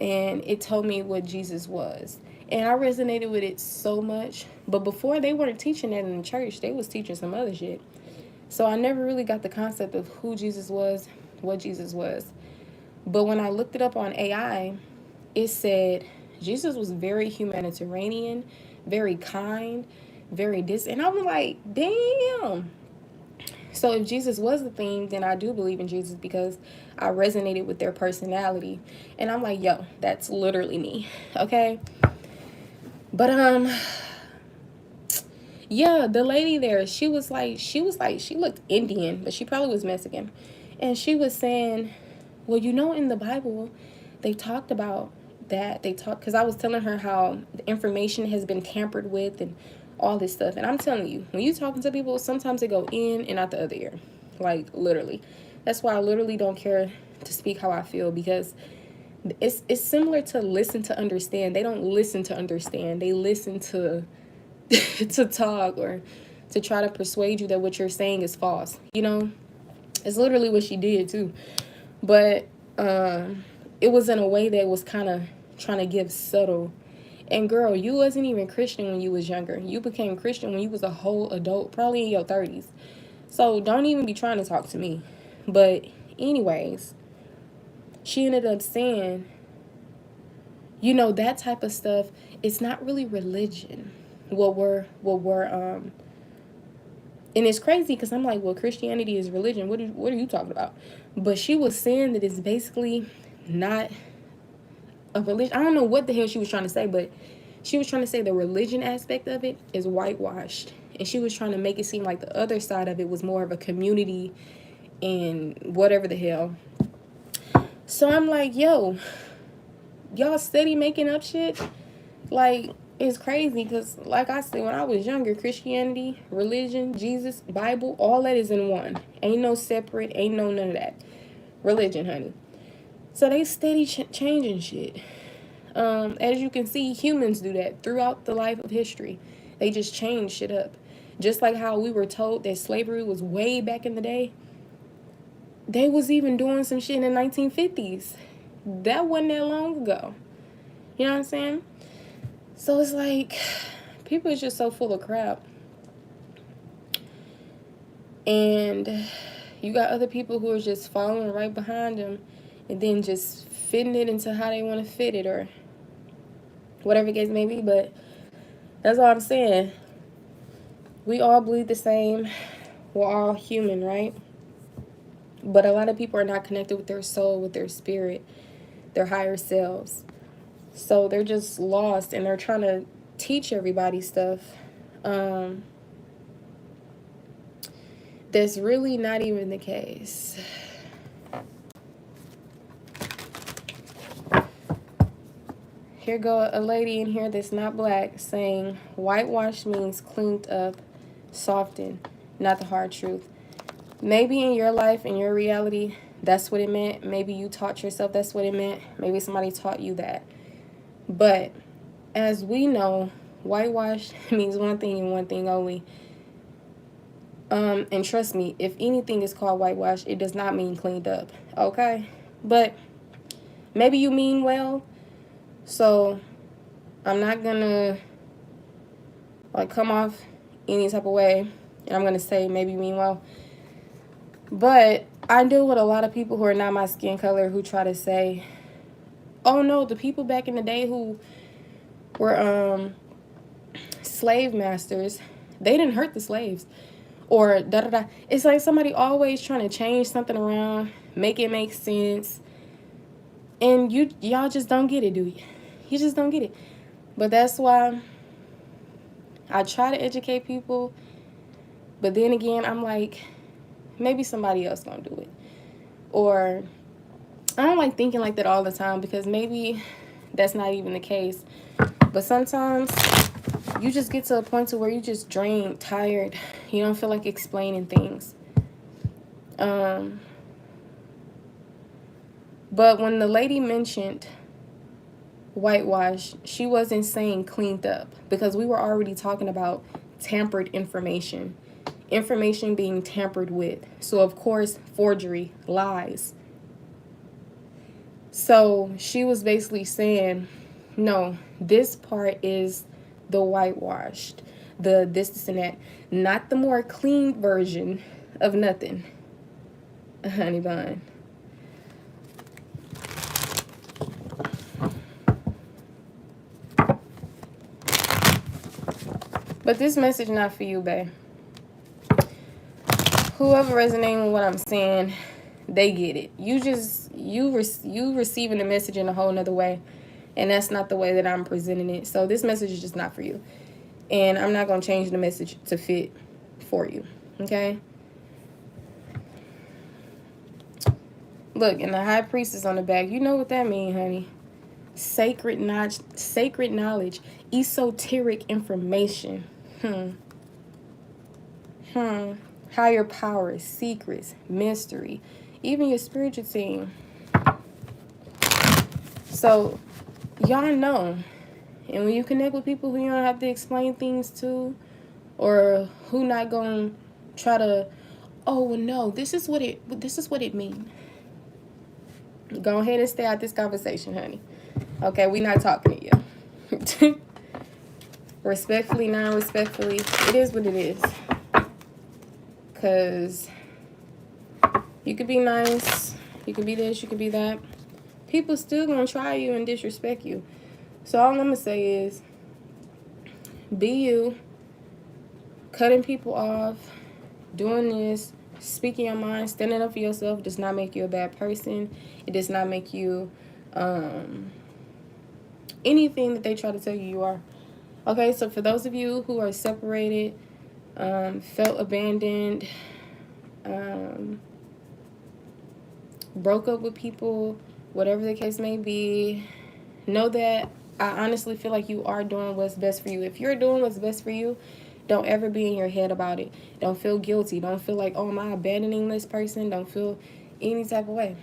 and it told me what Jesus was. And I resonated with it so much. But before, they weren't teaching that in the church. They was teaching some other shit. So I never really got the concept of who Jesus was, what Jesus was. But when I looked it up on AI, it said Jesus was very humanitarian, very kind, very and I was like, damn. So if Jesus was the thing, then I do believe in Jesus because I resonated with their personality. And I'm like, yo, that's literally me. Okay? But yeah, the lady there, she looked Indian, but she probably was Mexican. And she was saying, well, you know, in the Bible, they talked about that. Because I was telling her how the information has been tampered with and all this stuff. And I'm telling you, when you talking to people, sometimes they go in and out the other ear. Like, literally. That's why I literally don't care to speak how I feel, because it's similar to listen to understand. They don't listen to understand. They listen to to talk or to try to persuade you that what you're saying is false. You know, it's literally what she did too. But it was in a way that was kind of trying to give subtle. And girl, you wasn't even Christian when you was younger. You became Christian when you was a whole adult, probably in your 30s. So don't even be trying to talk to me. But anyways, she ended up saying, you know, that type of stuff, it's not really religion. What we're and it's crazy because I'm like, well, Christianity is religion. What are you talking about? But she was saying that it's basically not a religion. I don't know what the hell she was trying to say, but she was trying to say the religion aspect of it is whitewashed. And she was trying to make it seem like the other side of it was more of a community and whatever the hell. So I'm like, yo, y'all steady making up shit? Like, it's crazy because, like I said, when I was younger, Christianity, religion, Jesus, Bible, all that is in one. Ain't no separate, ain't no none of that. Religion, honey. So they steady changing shit. As you can see, humans do that throughout the life of history. They just change shit up. Just like how we were told that slavery was way back in the day. they was even doing some shit in the 1950s. That wasn't that long ago. You know what I'm saying? So it's like, people is just so full of crap. And you got other people who are just following right behind them and then just fitting it into how they want to fit it, or whatever the case may be. But that's all I'm saying. We all bleed the same. We're all human, right? But a lot of people are not connected with their soul, with their spirit, their higher selves. So they're just lost, and they're trying to teach everybody stuff that's really not even the case. Here go a lady in here that's not black saying whitewash means cleaned up, softened, not the hard truth. Maybe in your life, in your reality, that's what it meant. Maybe you taught yourself that's what it meant. Maybe somebody taught you that. But as we know, whitewash means one thing and one thing only. And trust me, if anything is called whitewash, it does not mean cleaned up. Okay? But maybe you mean well. So I'm not gonna come off any type of way, and I'm gonna say maybe you mean well. But I deal with a lot of people who are not my skin color who try to say, oh no, the people back in the day who were slave masters, they didn't hurt the slaves, or da da da. It's like somebody always trying to change something around, make it make sense, and y'all just don't get it, do you? You just don't get it. But that's why I try to educate people, but then again, I'm like, maybe somebody else gonna do it. Or I don't like thinking like that all the time, because maybe that's not even the case. But sometimes you just get to a point to where you just drained, tired. You don't feel like explaining things. But when the lady mentioned whitewash, she wasn't saying cleaned up, because we were already talking about tampered information being tampered with. So of course, forgery, lies. So she was basically saying, no, this part is the whitewashed, the this and that, not the more clean version of nothing. Honey bun. But this message not for you, babe. Whoever resonating with what I'm saying, they get it. You receiving the message in a whole nother way, and that's not the way that I'm presenting it. So this message is just not for you, and I'm not going to change the message to fit for you. Okay? Look, and the high priestess on the back, you know what that means, honey. Sacred knowledge, esoteric information. Higher powers, secrets, mystery, even your spiritual team. So y'all know, and when you connect with people who you don't have to explain things to, or who not gonna try to, oh well, no, this is what it means. Go ahead and stay out this conversation, honey. Okay, we not talking to you. Respectfully, non-respectfully, it is what it is. Because you could be nice, you could be this, you could be that. People still gonna try you and disrespect you. So all I'm gonna say is, be you. Cutting people off, doing this, speaking your mind, standing up for yourself does not make you a bad person. It does not make you anything that they try to tell you you are. Okay, so for those of you who are separated, felt abandoned, broke up with people, whatever the case may be, know that I honestly feel like you are doing what's best for you. If you're doing what's best for you, don't ever be in your head about it. Don't feel guilty. Don't feel like, oh, am I abandoning this person? Don't feel any type of way.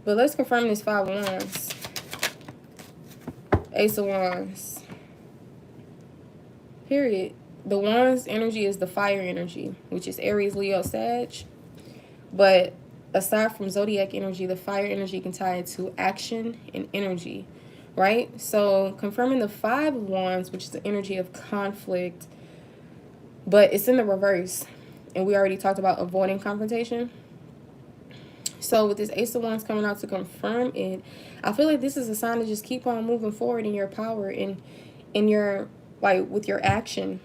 But let's confirm this 5 of Wands. Ace of Wands. Period. the Wands energy is the fire energy, which is Aries, Leo, Sag. But aside from zodiac energy, the fire energy can tie it to action and energy, right? So confirming the Five of Wands, which is the energy of conflict, but it's in the reverse. And we already talked about avoiding confrontation. So with this Ace of Wands coming out to confirm it, I feel like this is a sign to just keep on moving forward in your power and in your, like, with your action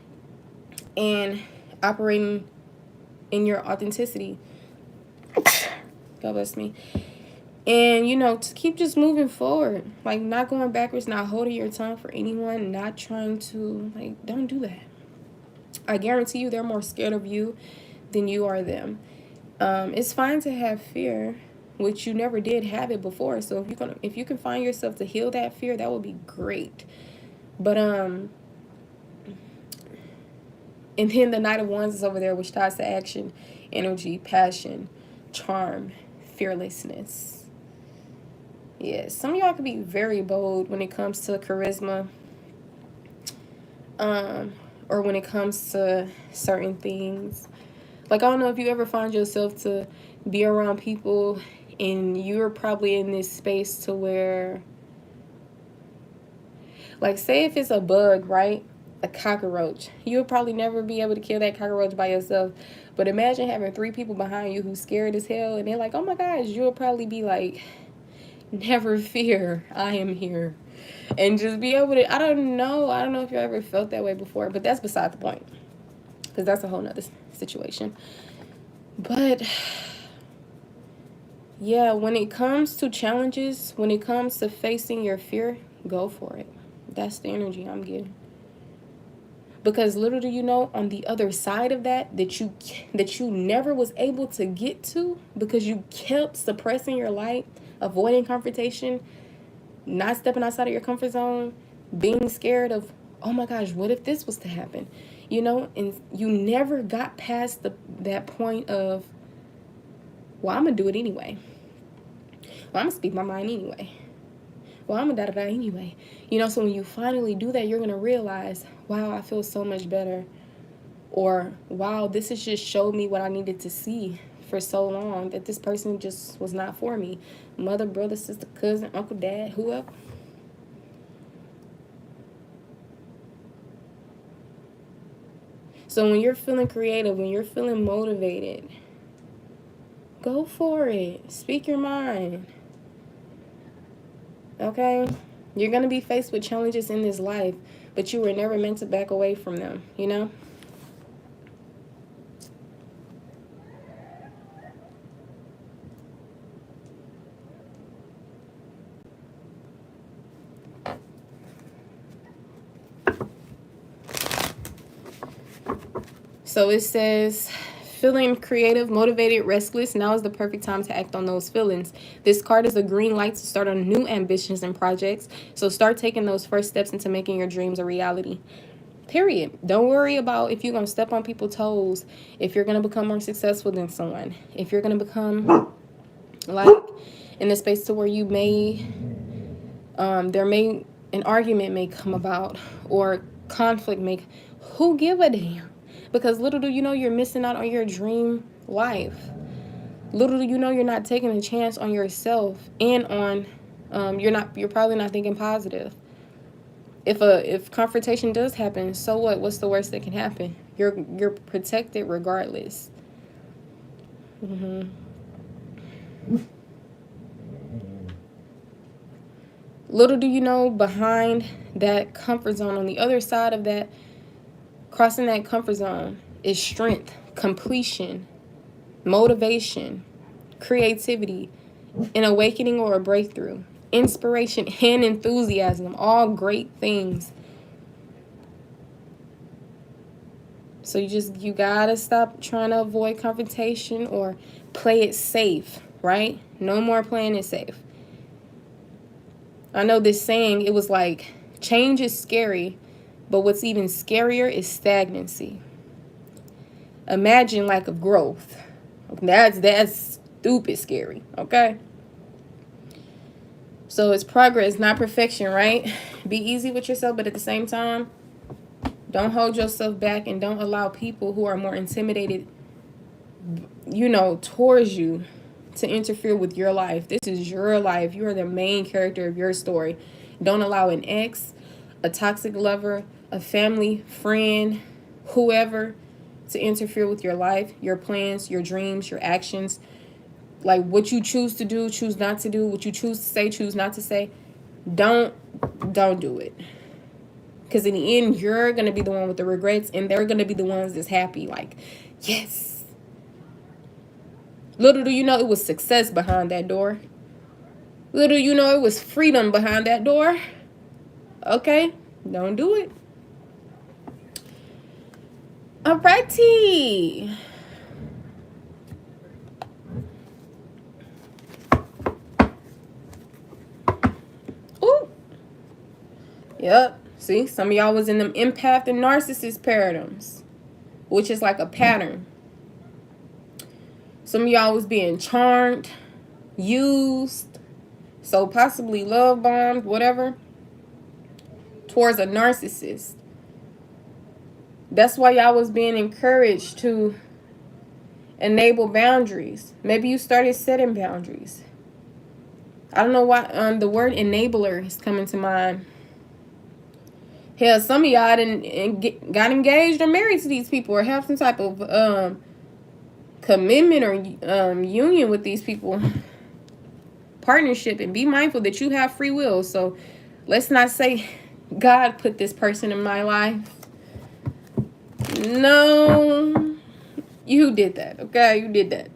and operating in your authenticity. God bless me. And, you know, to keep just moving forward, like not going backwards, not holding your tongue for anyone, not trying to, like, don't do that. I guarantee you they're more scared of you than you are them. It's fine to have fear, which you never did have it before. So if you can find yourself to heal that fear, that would be great. But and then the Knight of Wands is over there, which ties to action, energy, passion, charm, fearlessness. Yes, some of y'all can be very bold when it comes to charisma, or when it comes to certain things. Like, I don't know if you ever find yourself to be around people and you're probably in this space to where, like, say if it's a bug, right? A cockroach. You'll probably never be able to kill that cockroach by yourself. But imagine having 3 people behind you who's scared as hell and they're like, oh my gosh, you'll probably be like, never fear, I am here. And just be able to, I don't know if you ever felt that way before, but that's beside the point. Because that's a whole nother situation. But yeah, when it comes to challenges, when it comes to facing your fear, go for it. That's the energy I'm getting. Because little do you know, on the other side of that you never was able to get to because you kept suppressing your light, avoiding confrontation, not stepping outside of your comfort zone, being scared of, oh my gosh, what if this was to happen? You know, and you never got past that point of, well, I'm going to do it anyway. Well, I'm going to speak my mind anyway. Well, I'm going to da-da-da anyway. You know, so when you finally do that, you're going to realize, wow, I feel so much better. Or, wow, this has just showed me what I needed to see for so long, that this person just was not for me. Mother, brother, sister, cousin, uncle, dad, whoever. So when you're feeling creative, when you're feeling motivated, go for it. Speak your mind. Okay? You're going to be faced with challenges in this life, but you were never meant to back away from them, you know? So it says, feeling creative, motivated, restless, now is the perfect time to act on those feelings. This card is a green light to start on new ambitions and projects. So start taking those first steps into making your dreams a reality. Period. Don't worry about if you're going to step on people's toes, if you're going to become more successful than someone, if you're going to become, like, in the space to where you may, an argument may come about, or conflict may, who give a damn? Because little do you know, you're missing out on your dream life. Little do you know, you're not taking a chance on yourself, and on, you're probably not thinking positive. If confrontation does happen, so what? What's the worst that can happen? You're protected regardless. Little do you know, behind that comfort zone, on the other side of that, crossing that comfort zone, is strength, completion, motivation, creativity, an awakening or a breakthrough, inspiration and enthusiasm, all great things. So you gotta stop trying to avoid confrontation or play it safe, right? No more playing it safe. I know this saying, it was like, change is scary, but what's even scarier is stagnancy. Imagine lack of growth. That's stupid scary, okay? So it's progress, not perfection, right? Be easy with yourself, but at the same time, Don't hold yourself back, and don't allow people who are more intimidated, you know, towards you to interfere with your life. This is your life. You are the main character of your story. Don't allow an ex, a toxic lover, a family, friend, whoever to interfere with your life, your plans, your dreams, your actions. Like what you choose to do, choose not to do, what you choose to say, choose not to say. Don't do it. Because in the end, you're going to be the one with the regrets, and they're going to be the ones that's happy. Like, yes. Little do you know it was success behind that door. Little do you know it was freedom behind that door. Okay? Don't do it. Alrighty. Ooh. Yep. See, some of y'all was in them empath and narcissist paradigms, which is like a pattern. Some of y'all was being charmed, used, so possibly love bombed, whatever, towards a narcissist. That's why y'all was being encouraged to enable boundaries. Maybe you started setting boundaries. I don't know why the word enabler is coming to mind. Hell, some of y'all got engaged or married to these people, or have some type of commitment or union with these people, partnership. And be mindful that you have free will. So let's not say God put this person in my life. No, you did that. Okay, you did that.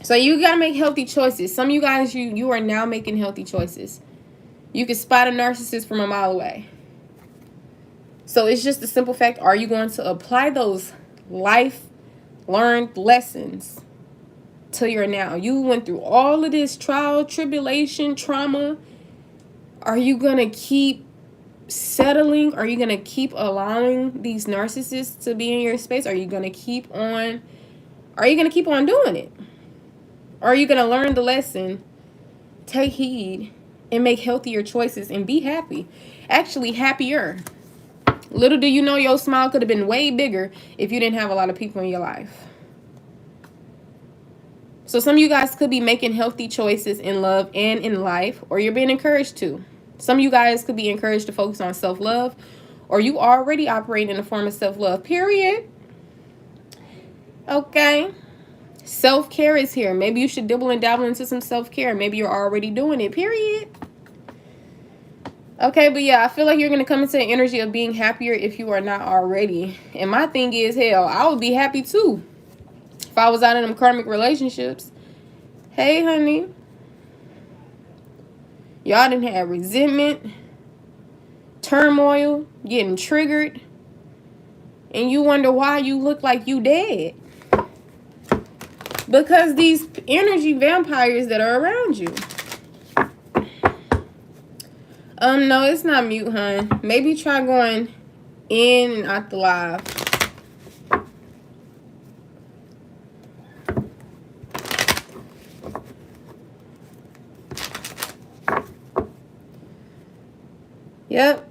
So you gotta make healthy choices. Some of you guys, you are now making healthy choices. You can spot a narcissist from a mile away. So it's just the simple fact, are you going to apply those life learned lessons to your now? You went through all of this trial, tribulation, trauma. Are you going to keep settling? Are you going to keep allowing these narcissists to be in your space? Are you going to keep on doing it? Or are you going to learn the lesson, take heed, and make healthier choices and be happy? Actually, happier. Little do you know, your smile could have been way bigger if you didn't have a lot of people in your life. So some of you guys could be making healthy choices in love and in life, or you're being encouraged to. Some of you guys could be encouraged to focus on self-love, or you already operate in a form of self-love, period. Okay. Self-care is here. Maybe you should dibble and dabble into some self-care. Maybe you're already doing it, period. Okay, but yeah, I feel like you're going to come into the energy of being happier if you are not already. And my thing is, hell, I would be happy too if I was out in them karmic relationships. Hey, honey. Y'all didn't have resentment, turmoil, getting triggered, and you wonder why you look like you dead. Because these energy vampires that are around you. No, it's not mute, hun. Maybe try going in and out the live. Yep.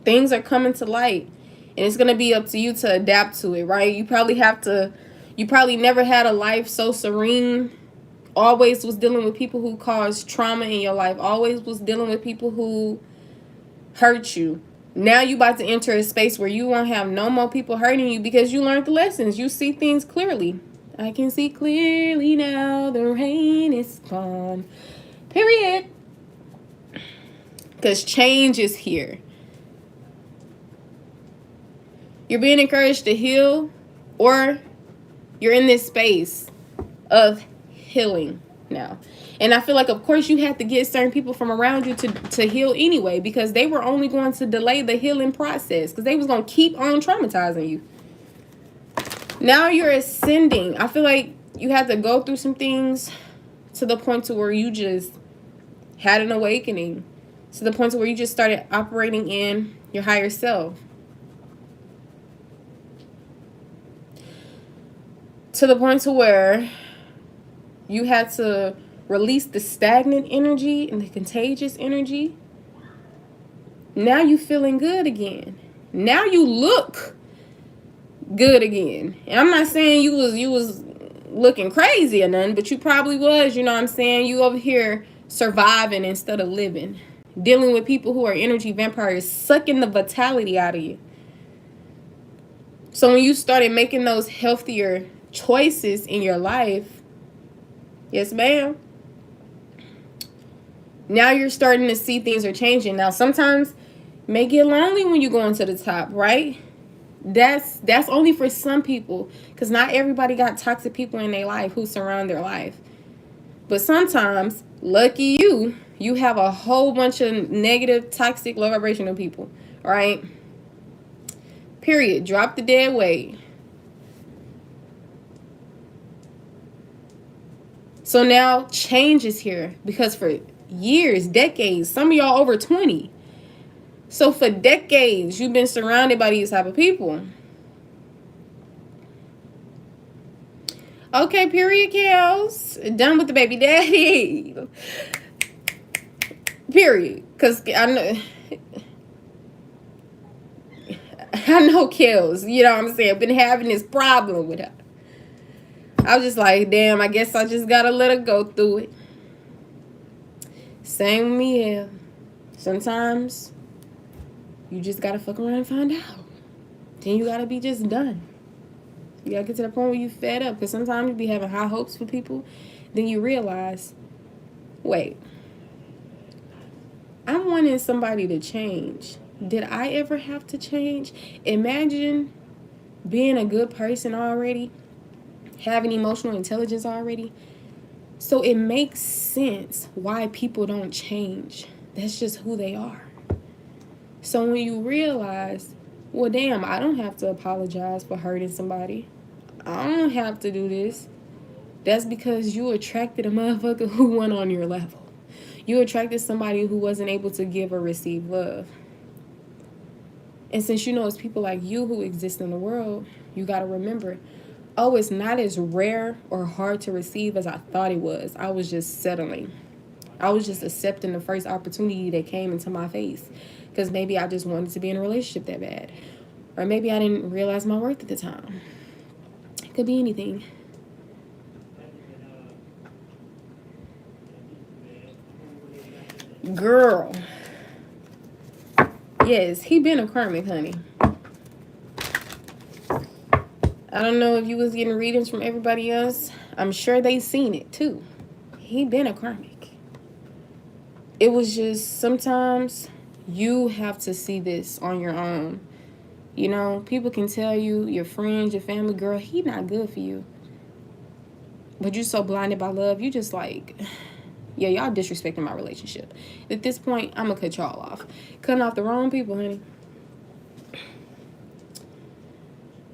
Things are coming to light. And it's going to be up to you to adapt to it, right? You probably never had a life so serene. Always was dealing with people who caused trauma in your life. Always was dealing with people who hurt you. Now you about to enter a space where you won't have no more people hurting you because you learned the lessons. You see things clearly. I can see clearly now. The rain is gone. Period. Because change is here. You're being encouraged to heal, or you're in this space of healing now. And I feel like, of course, you had to get certain people from around you to heal anyway, because they were only going to delay the healing process, because they was going to keep on traumatizing you. Now you're ascending. I feel like you had to go through some things to the point to where you just had an awakening, to the point to where you just started operating in your higher self. To the point to where you had to release the stagnant energy and the contagious energy. Now you feeling good again. Now you look good again. And I'm not saying you was looking crazy or nothing, but you probably was, you know what I'm saying? You over here surviving instead of living. Dealing with people who are energy vampires, sucking the vitality out of you. So when you started making those healthier choices in your life, yes, ma'am, now you're starting to see things are changing. Now, sometimes it may get lonely when you go into the top, right? That's only for some people, because not everybody got toxic people in their life who surround their life. But sometimes, lucky you have a whole bunch of negative, toxic, low vibrational people, right? Period. Drop the dead weight. So now change is here, because for years, decades, some of y'all over 20. So for decades, you've been surrounded by these type of people. Okay, period, Kels. Done with the baby daddy. Period. Because I know Kels, you know what I'm saying, been having this problem with her. I was just like, damn, I guess I just gotta let her go through it. Same with me, yeah. Sometimes you just gotta fuck around and find out. Then you gotta be just done. You gotta get to the point where you fed up. Because sometimes you be having high hopes for people. Then you realize, wait, I'm wanting somebody to change. Did I ever have to change? Imagine being a good person already, having emotional intelligence already. So it makes sense why people don't change. That's just who they are. So when you realize, well, damn, I don't have to apologize for hurting somebody. I don't have to do this. That's because you attracted a motherfucker who went on your level. You attracted somebody who wasn't able to give or receive love. And since you know it's people like you who exist in the world, you got to remember, oh, it's not as rare or hard to receive as I thought it was. I was just settling. I was just accepting the first opportunity that came into my face. Because maybe I just wanted to be in a relationship that bad. Or maybe I didn't realize my worth at the time. It could be anything. Girl. Yes, he been a karmic, honey. I don't know if you was getting readings from everybody else. I'm sure they seen it too. He been a karmic. It was just sometimes you have to see this on your own. You know, people can tell you, your friends, your family, girl, he not good for you. But you so blinded by love, you just like, yeah, y'all disrespecting my relationship. At this point, I'm gonna cut y'all off. Cutting off the wrong people, honey.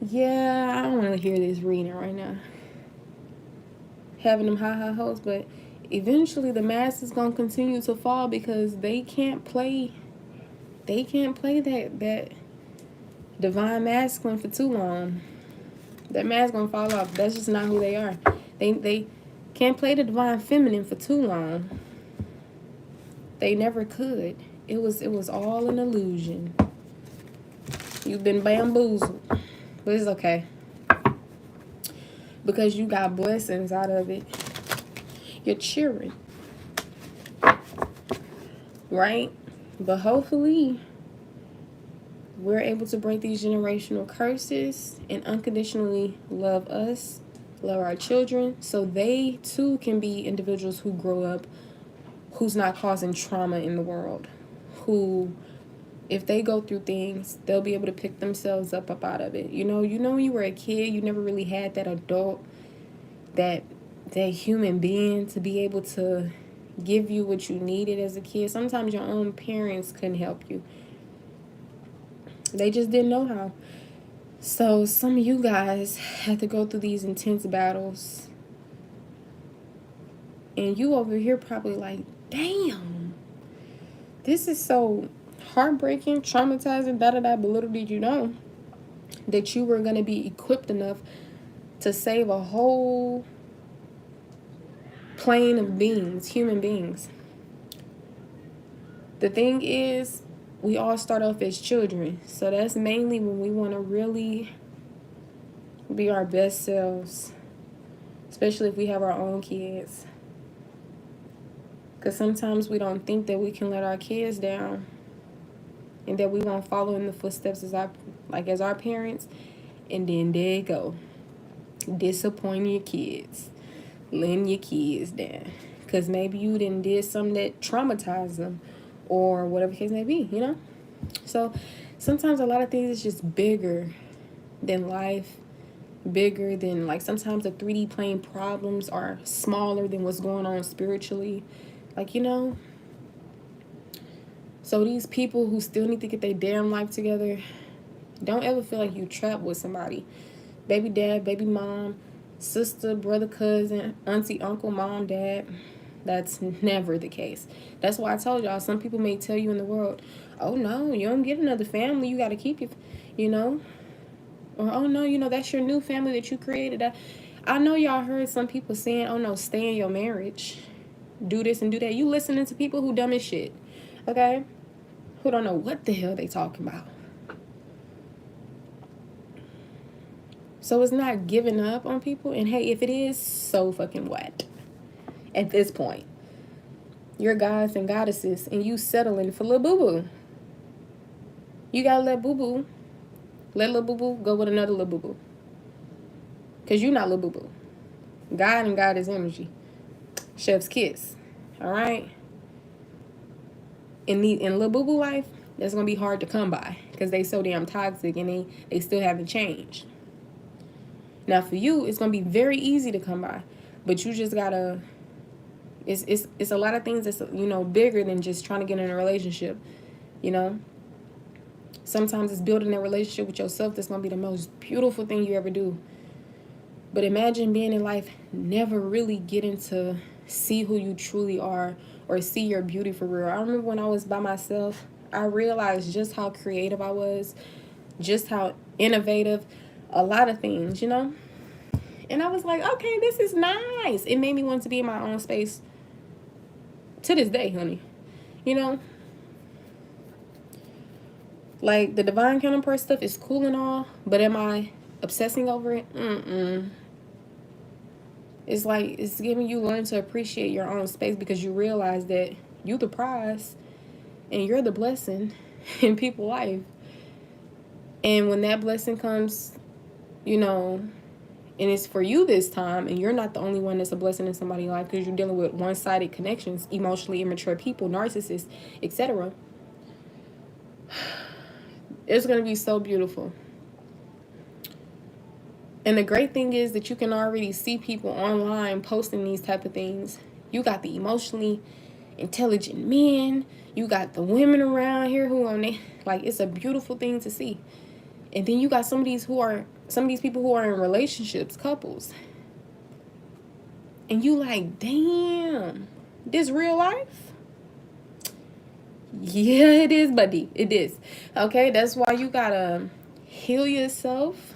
Yeah, I don't want to hear this reading right now. Having them high hopes, but eventually the mask is gonna continue to fall because they can't play that divine masculine for too long. That mask gonna fall off. That's just not who they are. They can't play the divine feminine for too long. They never could. It was all an illusion. You've been bamboozled. But it's okay. Because you got blessings out of it. You're cheering. Right? But hopefully we're able to break these generational curses and unconditionally love us, love our children, so they too can be individuals who grow up who's not causing trauma in the world, who, if they go through things, they'll be able to pick themselves up out of it. You know when you were a kid, you never really had that adult, that human being to be able to give you what you needed as a kid. Sometimes your own parents couldn't help you. They just didn't know how. So some of you guys had to go through these intense battles. And you over here probably like, damn, this is so heartbreaking, traumatizing, da-da-da. But little did you know that you were going to be equipped enough to save a whole plane of beings, human beings. The thing is, we all start off as children. So that's mainly when we want to really be our best selves, especially if we have our own kids. Because sometimes we don't think that we can let our kids down, and that we won't follow in the footsteps as our parents. And then there you go, disappointing your kids, letting your kids down, because maybe you did something that traumatized them, or whatever the case may be, you know. So sometimes a lot of things is just bigger than life, bigger than, like, sometimes the 3D plane problems are smaller than what's going on spiritually, like, you know. So these people who still need to get their damn life together, don't ever feel like you trapped with somebody. Baby dad, baby mom, sister, brother, cousin, auntie, uncle, mom, dad. That's never the case. That's why I told y'all, some people may tell you in the world, oh no, you don't get another family, you got to keep your, you know. Or, oh no, you know, that's your new family that you created. I know y'all heard some people saying, oh no, stay in your marriage, do this and do that. You listening to people who dumb as shit, okay? Who don't know what the hell they talking about. So it's not giving up on people. And hey, if it is, so fucking what? At this point, you're gods and goddesses, and you settling for little boo-boo. You gotta let boo-boo, let little boo-boo go with another little boo-boo. Because you're not little boo-boo. God and goddess energy. Chef's kiss. All right? In little boo-boo life, that's going to be hard to come by, because they so damn toxic, and they still haven't changed. Now, for you, it's going to be very easy to come by, but you just got to, it's a lot of things that's, you know, bigger than just trying to get in a relationship, you know. Sometimes it's building a relationship with yourself that's going to be the most beautiful thing you ever do. But imagine being in life, never really getting to see who you truly are, or see your beauty for real. I remember when I was by myself, I realized just how creative I was, just how innovative, a lot of things, you know. And I was like, okay, this is nice. It made me want to be in my own space to this day, honey. You know, like, the divine counterpart stuff is cool and all, but am I obsessing over it? It's like, it's giving you learn to appreciate your own space, because you realize that you the prize and you're the blessing in people's life. And when that blessing comes, you know, and it's for you this time, and you're not the only one that's a blessing in somebody's life, because you're dealing with one-sided connections, emotionally immature people, narcissists, etc. It's going to be so beautiful. And the great thing is that you can already see people online posting these type of things. You got the emotionally intelligent men. You got the women around here who are, like, it's a beautiful thing to see. And then you got some of these people who are in relationships, couples. And you like, damn, this real life? Yeah, it is, buddy. It is. Okay, that's why you gotta heal yourself,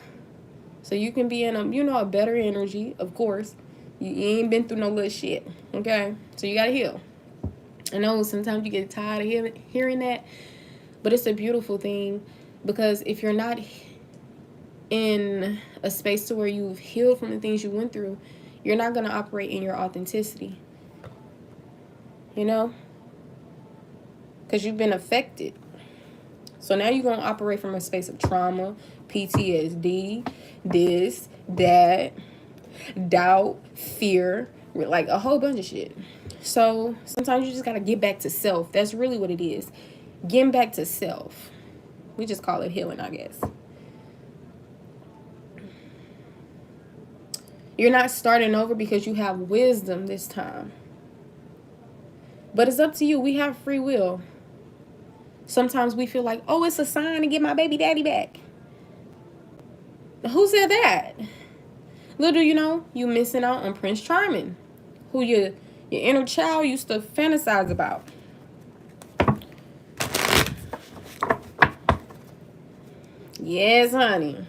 so you can be in a better energy, of course. You ain't been through no little shit, okay? So you gotta heal. I know sometimes you get tired of hearing that, but it's a beautiful thing, because if you're not in a space to where you've healed from the things you went through, you're not gonna operate in your authenticity, you know? Because you've been affected. So now you're going to operate from a space of trauma, PTSD, this, that, doubt, fear, like a whole bunch of shit. So sometimes you just got to get back to self. That's really what it is. Getting back to self. We just call it healing, I guess. You're not starting over because you have wisdom this time. But it's up to you. We have free will. Sometimes we feel like, oh, it's a sign to get my baby daddy back. Who said that? Little do you know, you missing out on Prince Charming, who your inner child used to fantasize about. Yes, honey.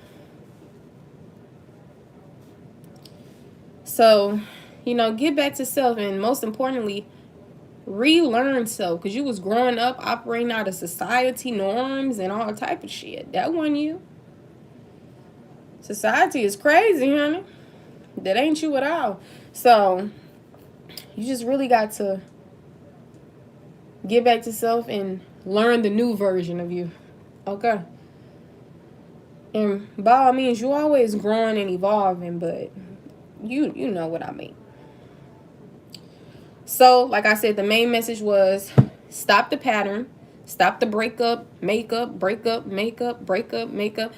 So, get back to self, and most importantly, Relearn self, because you was growing up operating out of society norms and all type of shit. That wasn't you. Society is crazy, honey. That ain't you at all. So you just really got to get back to self and learn the new version of you. Okay. And by all means, you always growing and evolving, but you know what I mean. So, like I said, the main message was stop the pattern, stop the breakup, makeup, breakup, makeup, breakup, makeup.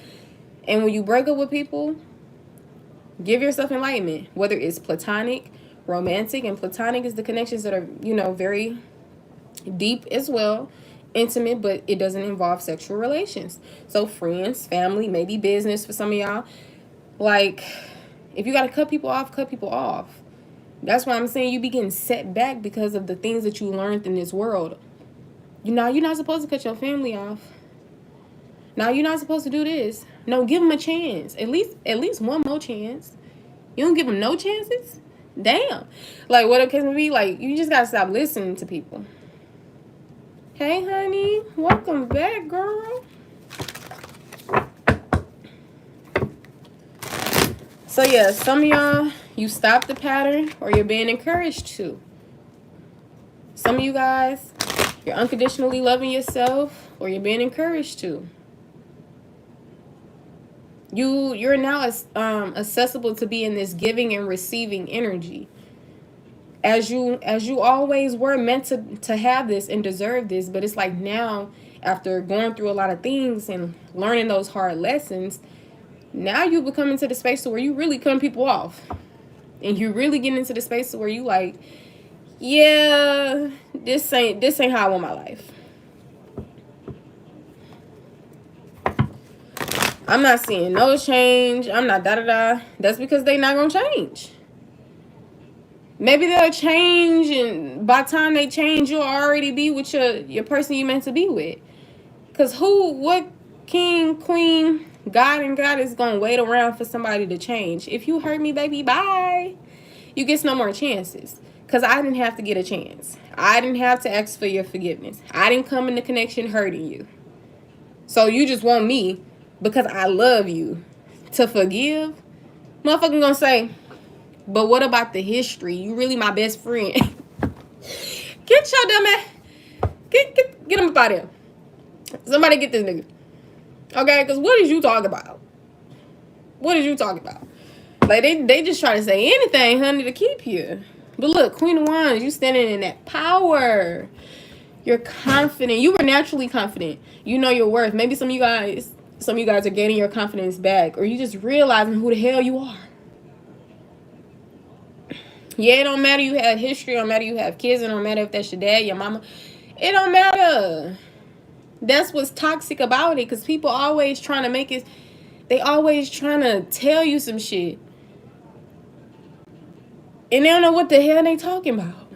And when you break up with people, give yourself enlightenment, whether it's platonic, romantic, and platonic is the connections that are, you know, very deep as well, intimate, but it doesn't involve sexual relations. So friends, family, maybe business for some of y'all. Like, if you got to cut people off, cut people off. That's why I'm saying you be getting set back because of the things that you learned in this world. You know, you're not supposed to cut your family off. Now, you're not supposed to do this. No, give them a chance. At least one more chance. You don't give them no chances? Damn. Like, what it can be, like, you just got to stop listening to people. Hey, honey. Welcome back, girl. So, yeah, some of y'all, you stop the pattern or you're being encouraged to. Some of you guys, you're unconditionally loving yourself or you're being encouraged to. You're now accessible to be in this giving and receiving energy. As you always were meant to have this and deserve this, but it's like now, after going through a lot of things and learning those hard lessons, now you become into the space where you really cut people off. And you really get into the space where you like, yeah, this ain't how I want my life. I'm not seeing no change. I'm not da-da-da. That's because they not going to change. Maybe they'll change, and by the time they change, you'll already be with your person you meant to be with. Because what king, queen, God and goddess going to wait around for somebody to change? If you hurt me, baby, bye. You get no more chances. Because I didn't have to get a chance. I didn't have to ask for your forgiveness. I didn't come in the connection hurting you. So you just want me, because I love you, to forgive? Motherfucker gonna say, but what about the history? You really my best friend. Get your dumb ass. Get him up out of here. Somebody get this nigga. Okay, because what is you talking about? What is you talking about? Like, they just try to say anything, honey, to keep you. But look, Queen of Wands, you standing in that power. You're confident. You were naturally confident. You know your worth. Maybe some of you guys are gaining your confidence back, or you just realizing who the hell you are. Yeah, it don't matter you have history, it don't matter you have kids, it don't matter if that's your dad, your mama. It don't matter. That's what's toxic about it, because people always trying to make it, they always trying to tell you some shit. And they don't know what the hell they talking about.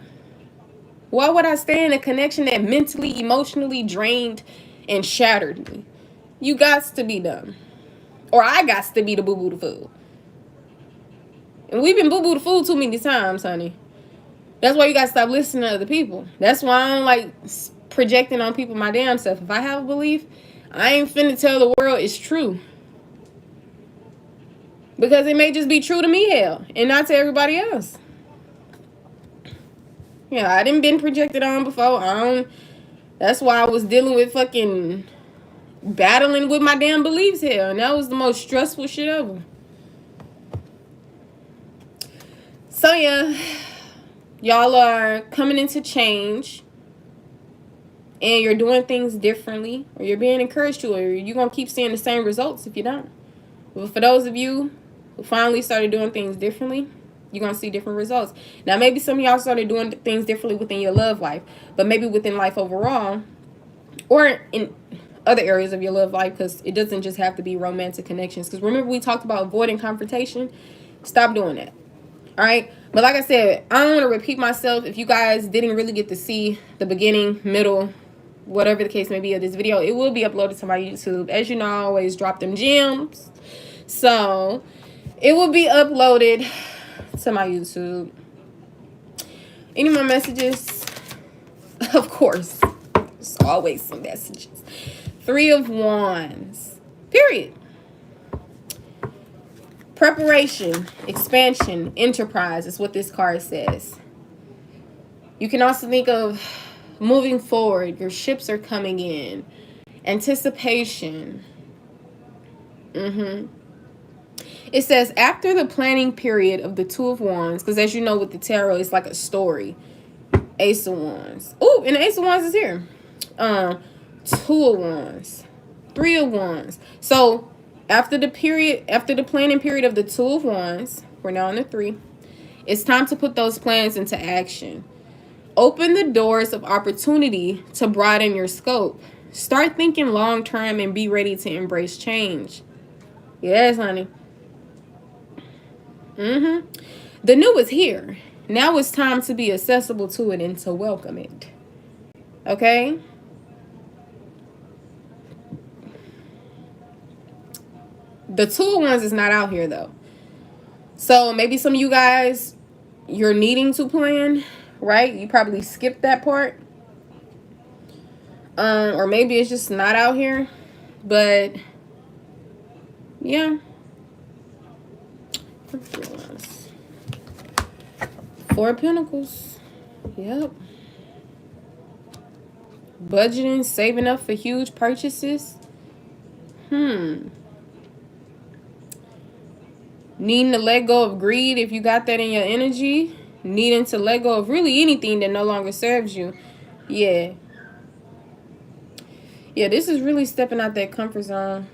Why would I stay in a connection that mentally, emotionally drained and shattered me? You got to be dumb. Or I got to be the boo-boo the fool. And we've been boo-boo the fool too many times, honey. That's why you got to stop listening to other people. That's why I don't like projecting on people my damn self. If I have a belief, I ain't finna tell the world it's true. Because it may just be true to me, hell, and not to everybody else. Yeah, I didn't been projected on before. That's why I was dealing with fucking battling with my damn beliefs here. And that was the most stressful shit ever. So, yeah. Y'all are coming into change. And you're doing things differently. Or you're being encouraged to. Or you're going to keep seeing the same results if you don't. But for those of you who finally started doing things differently, you're going to see different results. Now, maybe some of y'all started doing things differently within your love life. But maybe within life overall. Or in other areas of your love life. Because it doesn't just have to be romantic connections. Because remember we talked about avoiding confrontation? Stop doing that. Alright? But like I said, I don't want to repeat myself. If you guys didn't really get to see the beginning, middle, whatever the case may be of this video, it will be uploaded to my YouTube. As you know, I always drop them gems. So, it will be uploaded to my YouTube. Any more messages? Of course. There's always some messages. 3 of Wands. Period. Preparation, expansion, enterprise is what this card says. You can also think of moving forward. Your ships are coming in. Anticipation. It says after the planning period of the 2 of Wands, because as you know with the tarot, it's like a story. Ace of Wands. Oh, and the Ace of Wands is here. 2 of Wands. 3 of Wands. So after the planning period of the 2 of Wands, we're now on the 3. It's time to put those plans into action. Open the doors of opportunity to broaden your scope. Start thinking long term and be ready to embrace change. Yes, honey. The new is here. Now it's time to be accessible to it and to welcome it. Okay? The 2 of Wands is not out here, though. So maybe some of you guys, you're needing to plan, right? You probably skipped that part. Or maybe it's just not out here. But, yeah. 4 of Pentacles. Yep. Budgeting, saving up for huge purchases. Needing to let go of greed if you got that in your energy. Needing to let go of really anything that no longer serves you. Yeah. Yeah, this is really stepping out that comfort zone.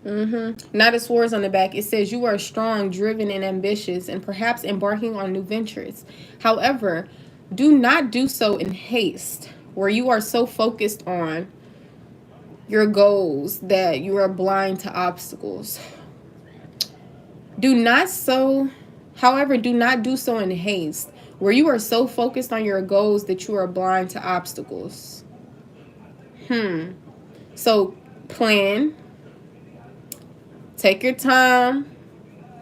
Knight of Swords on the back. It says you are strong, driven, and ambitious, and perhaps embarking on new ventures. However, do not do so in haste, where you are so focused on your goals that you are blind to obstacles. Do not do so in haste, where you are so focused on your goals that you are blind to obstacles. So plan. Take your time.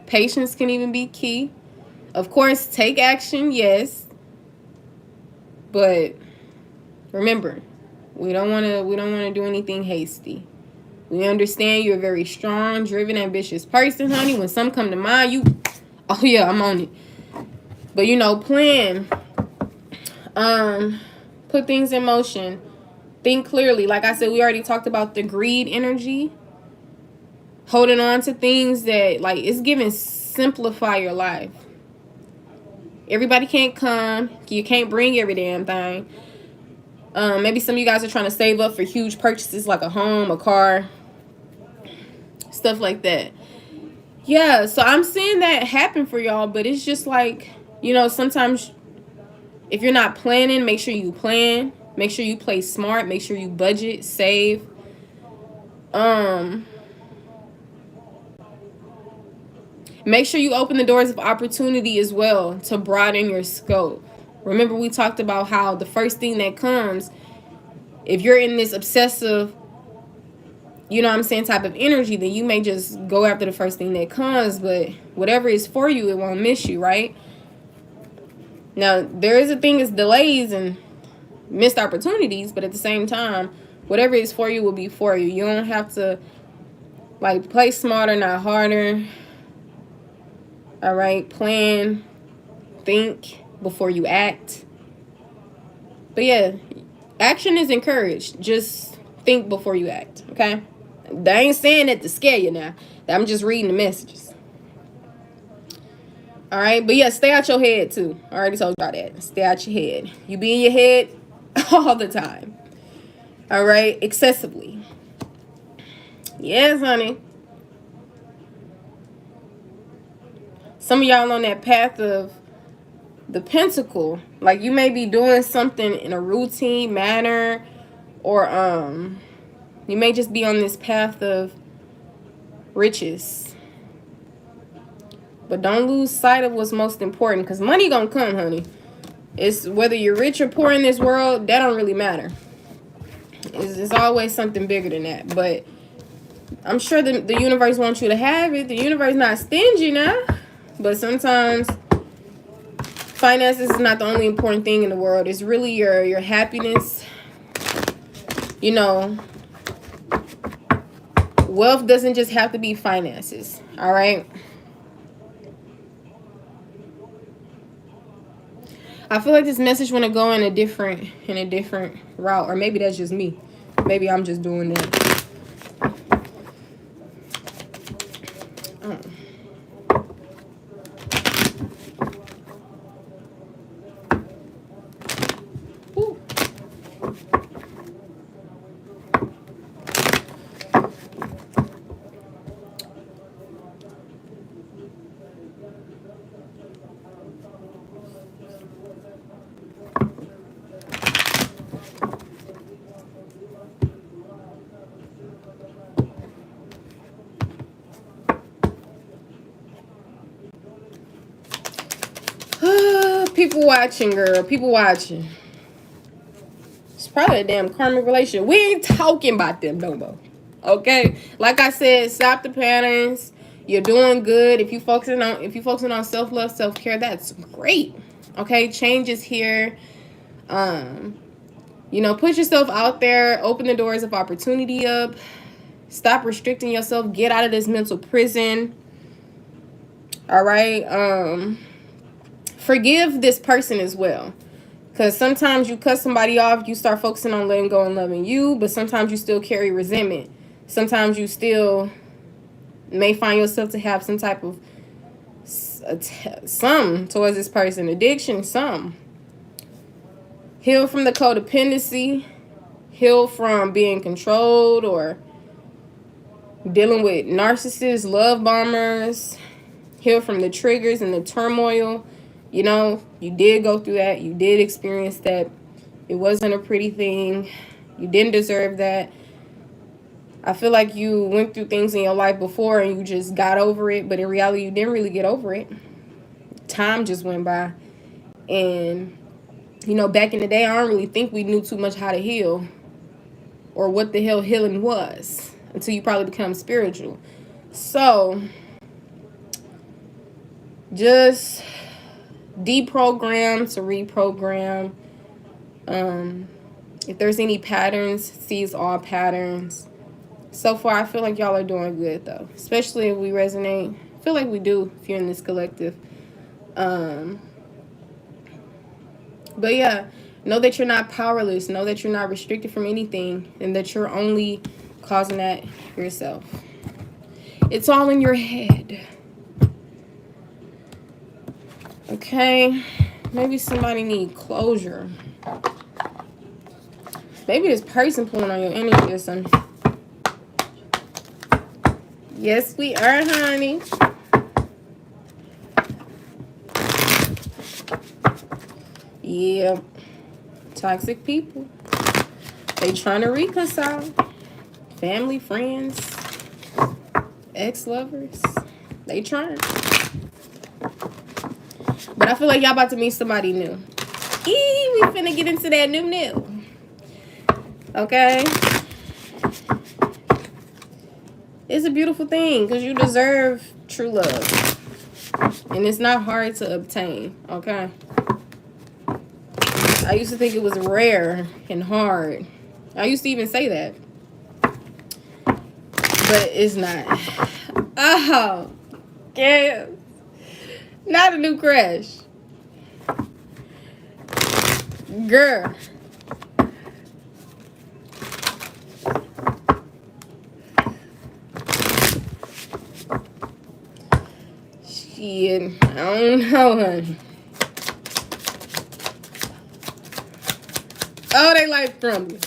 Patience can even be key. Of course, take action, yes. But remember, we don't want to do anything hasty. We understand you're a very strong, driven, ambitious person, honey. When some come to mind, oh yeah, I'm on it. But plan. Put things in motion. Think clearly. Like I said, we already talked about the greed energy. Holding on to things that, like, it's giving simplify your life. Everybody can't come. You can't bring every damn thing. Maybe some of you guys are trying to save up for huge purchases like a home, a car, stuff like that. Yeah, so I'm seeing that happen for y'all, but it's just like, sometimes if you're not planning, make sure you plan. Make sure you play smart. Make sure you budget, save. Make sure you open the doors of opportunity as well to broaden your scope. Remember, we talked about how the first thing that comes, if you're in this obsessive, type of energy, then you may just go after the first thing that comes. But whatever is for you, it won't miss you, right? Now, there is a thing as delays and missed opportunities, but at the same time, whatever is for you will be for you. You don't have to, play smarter, not harder. All right, plan, think before you act. But yeah, action is encouraged. Just think before you act, okay? I ain't saying that to scare you now. I'm just reading the messages. All right, but yeah, stay out your head too. I already told you about that. Stay out your head. You be in your head all the time. All right, excessively. Yes, honey. Some of y'all on that path of the pentacle. Like, you may be doing something in a routine manner, or you may just be on this path of riches. But don't lose sight of what's most important, because money gonna come, honey. It's whether you're rich or poor in this world, that don't really matter. It's always something bigger than that. But I'm sure the universe wants you to have it. The universe not stingy now. But sometimes finances is not the only important thing in the world. It's really your happiness. You know, wealth doesn't just have to be finances. All right. I feel like this message want to go in a different route, or maybe that's just me. Maybe I'm just doing that. People watching, girl. People watching. It's probably a damn karmic relationship. We ain't talking about them no more. Okay? Like I said, stop the patterns. You're doing good. If you focusing on self-love, self-care, that's great. Okay? Change is here. You know, put yourself out there. Open the doors of opportunity up. Stop restricting yourself. Get out of this mental prison. All right? Forgive this person as well. Because sometimes you cut somebody off, you start focusing on letting go and loving you, but sometimes you still carry resentment. Sometimes you still may find yourself to have some type of some towards this person. Addiction, some. Heal from the codependency. Heal from being controlled or dealing with narcissists, love bombers. Heal from the triggers and the turmoil. You know, you did go through that. You did experience that. It wasn't a pretty thing. You didn't deserve that. I feel like you went through things in your life before and you just got over it. But in reality, you didn't really get over it. Time just went by. And, you know, back in the day, I don't really think we knew too much how to heal. Or what the hell healing was. Until you probably become spiritual. So, just deprogram to reprogram. If there's any patterns, seize all patterns. So far, I feel like y'all are doing good, though. Especially if we resonate. I feel like we do if you're in this collective. But yeah, know that you're not powerless. Know that you're not restricted from anything. And that you're only causing that yourself. It's all in your head. Okay, maybe somebody need closure. Maybe this person pulling on your energy or something. Yes, we are, honey. Yeah, toxic people. They trying to reconcile. Family, friends, ex-lovers. They trying. But I feel like y'all about to meet somebody new. We finna get into that new. Okay? It's a beautiful thing because you deserve true love. And it's not hard to obtain. Okay? I used to think it was rare and hard. I used to even say that. But it's not. Oh, yeah. Not a new crush. Girl. Shit. I don't know, honey. Oh, they like crumbling.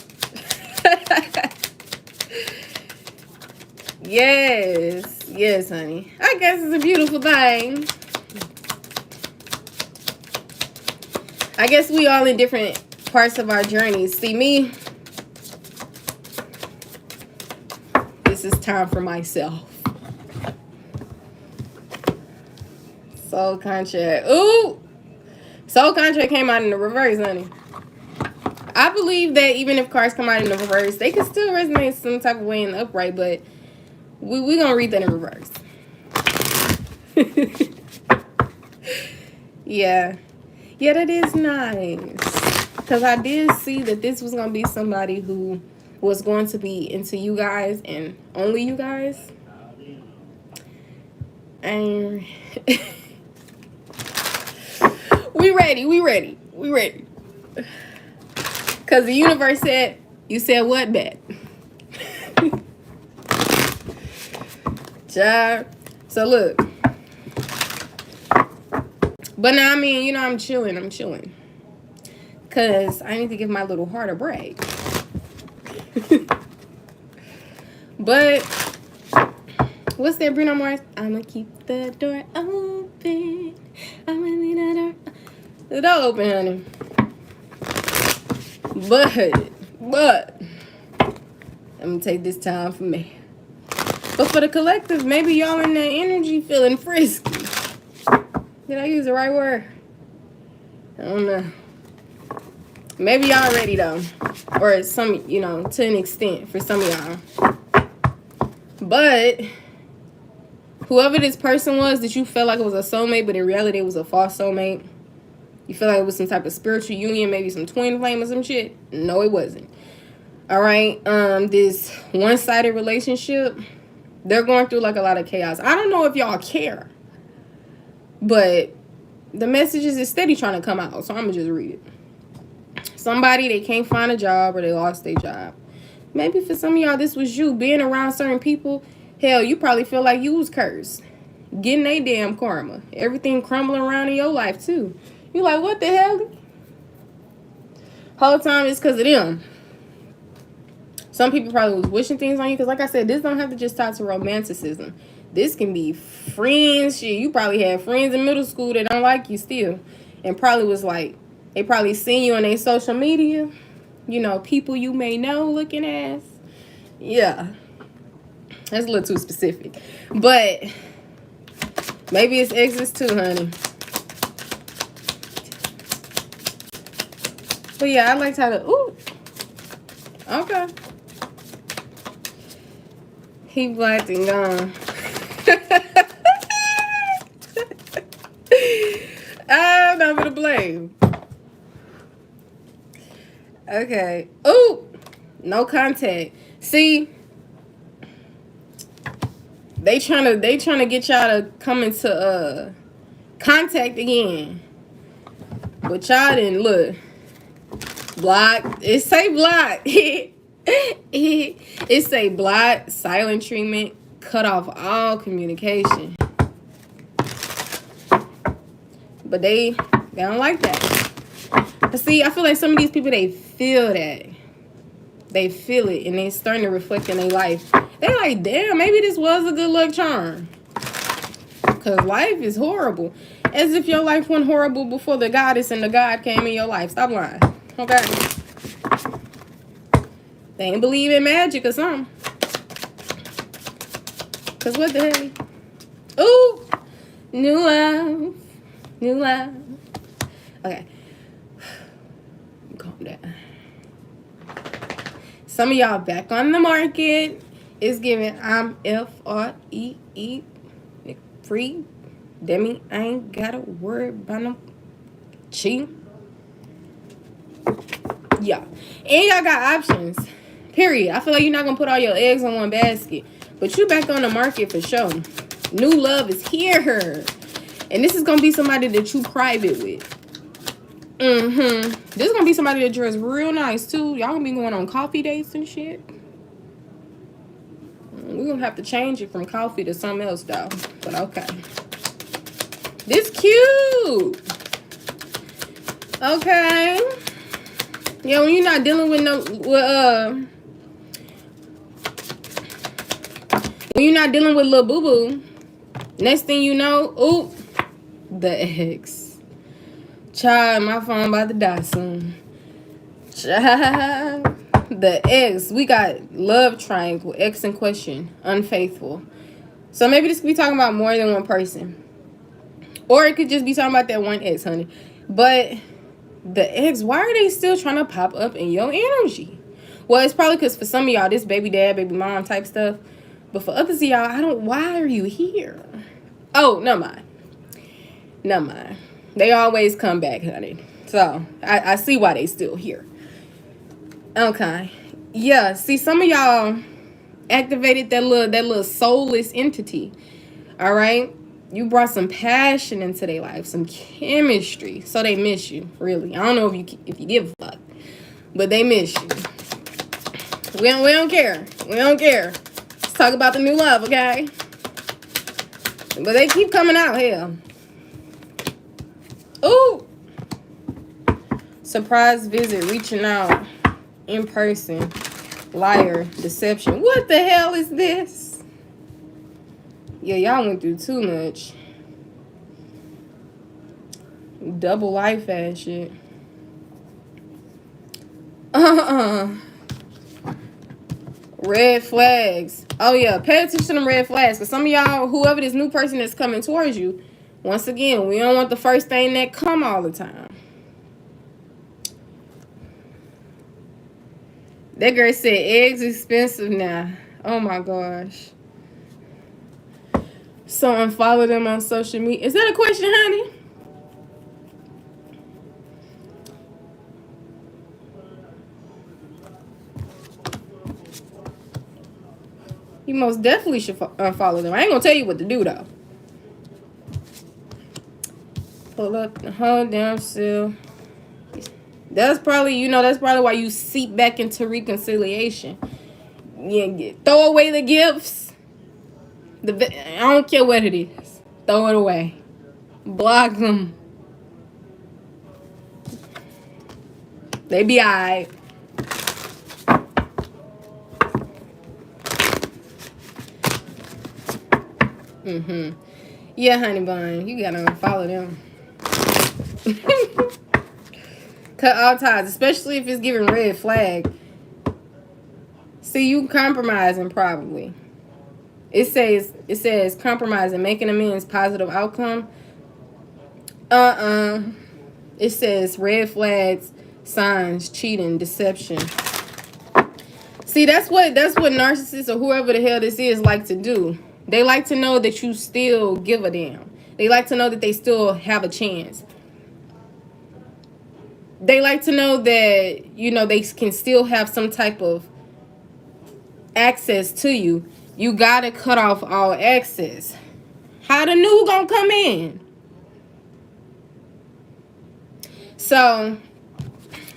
Yes. Yes, honey. I guess it's a beautiful thing. I guess we all in different parts of our journeys. See, me, this is time for myself. Soul contract. Ooh! Soul contract came out in the reverse, honey. I believe that even if cards come out in the reverse, they can still resonate some type of way in the upright, but we gonna read that in reverse. Yeah. Yeah, that is nice. Because I did see that this was going to be somebody who was going to be into you guys and only you guys. And we ready. Because the universe said, you said what, bet? Child. So look. But now, I mean, you know, I'm chilling. Because I need to give my little heart a break. But, what's that Bruno Mars? I'ma keep the door open. I'ma leave the door open, honey. But, I'm going to take this time for me. But for the collective, maybe y'all in that energy feeling frisky. Did I use the right word? I don't know. Maybe y'all ready though. Or some, you know, to an extent for some of y'all. But whoever this person was that you felt like it was a soulmate, but in reality it was a false soulmate. You feel like it was some type of spiritual union, maybe some twin flame or some shit. No, it wasn't. Alright. This one-sided relationship, they're going through like a lot of chaos. I don't know if y'all care. But the messages is steady trying to come out. So I'm going to just read it. Somebody, they can't find a job or they lost their job. Maybe for some of y'all, this was you. Being around certain people, hell, you probably feel like you was cursed. Getting a damn karma. Everything crumbling around in your life, too. You like, what the hell? Whole time it's because of them. Some people probably was wishing things on you. Because like I said, this don't have to just tie to romanticism. This can be friends. Shit, you probably had friends in middle school that don't like you still. And probably was like, they probably seen you on their social media. You know, people you may know looking ass. Yeah. That's a little too specific. But maybe it's exes too, honey. But yeah, I liked how to, ooh. Okay. He blacked and gone. I'm not gonna blame. Okay. Ooh, no contact. See, they trying to get y'all to come into contact again. But y'all didn't look. Block. It say block. It say block, silent treatment, cut off all communication. But they don't like that. But see, I feel like some of these people, they feel that. They feel it, and they starting to reflect in their life. They like, damn, maybe this was a good luck charm. Because life is horrible. As if your life went horrible before the goddess and the god came in your life. Stop lying. Okay? They ain't believe in magic or something. Because what the hell? Ooh! New love. New love. Okay. Calm down. Some of y'all back on the market. It's giving I'm F-R-E-E. Free. That mean I ain't got to worry about no cheating. Yeah. And y'all got options. Period. I feel like you're not going to put all your eggs in one basket. But you back on the market for sure. New love is here. And this is going to be somebody that you private with. This is going to be somebody that dress real nice, too. Y'all going to be going on coffee dates and shit. We're going to have to change it from coffee to something else, though. But okay. This cute. Okay. Yeah, when you're not dealing with when you're not dealing with little boo-boo, next thing you know, ooh, the ex. Child, my phone about to die soon. Child, the ex. We got love triangle, ex in question, unfaithful. So maybe this could be talking about more than one person. Or it could just be talking about that one ex, honey. But the ex, why are they still trying to pop up in your energy? Well, it's probably because for some of y'all, this baby dad, baby mom type stuff. But for others of y'all, why are you here? Oh, never mind. Never mind. They always come back, honey. So I see why they still here. Okay. Yeah, see, some of y'all activated that little soulless entity. All right? You brought some passion into their life, some chemistry. So they miss you, really. I don't know if you give a fuck, but they miss you. We don't care. We don't care. Let's talk about the new love, okay? But they keep coming out here. Ooh. Surprise visit, reaching out in person. Liar, deception. What the hell is this? Yeah, y'all went through too much. Double life ass shit. Red flags. Oh yeah, pay attention to them red flags. Because some of y'all, whoever this new person that's coming towards you, once again, we don't want the first thing that come all the time. That girl said eggs expensive now. Oh my gosh. So unfollow them on social media. Is that a question, honey? You most definitely should unfollow them. I ain't gonna tell you what to do though. Pull up the whole damn seal. That's probably, that's probably why you seep back into reconciliation. Yeah, throw away the gifts. I don't care what it is. Throw it away. Block them. They be alright. Yeah, honey bun, you gotta unfollow them. Cut all ties, especially if it's giving red flag. See, you compromising probably. It says compromising, making amends, positive outcome. It says red flags, signs, cheating, deception. See, that's what narcissists or whoever the hell this is like to do. They like to know that you still give a damn. They like to know that they still have a chance. They like to know that, they can still have some type of access to you. You gotta cut off all access. How the new gonna come in? So,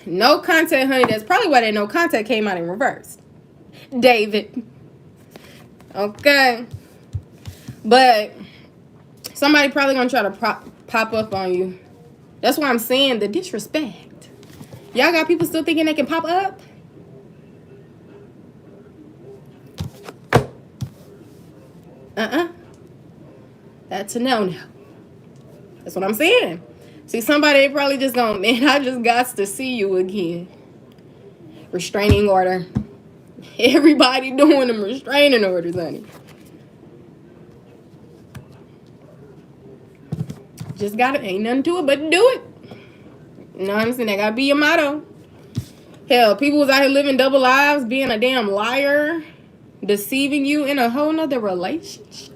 no contact, honey. That's probably why that no contact came out in reverse. David. Okay. But somebody probably gonna try to pop up on you. That's why I'm saying the disrespect. Y'all got people still thinking they can pop up? That's a no-no. That's what I'm saying. See, somebody probably just gonna, man, I just got to see you again. Restraining order. Everybody doing them restraining orders, honey. Just gotta, ain't nothing to it but to do it. You know what I'm saying? That gotta be your motto. Hell, people was out here living double lives, being a damn liar, deceiving you in a whole nother relationship.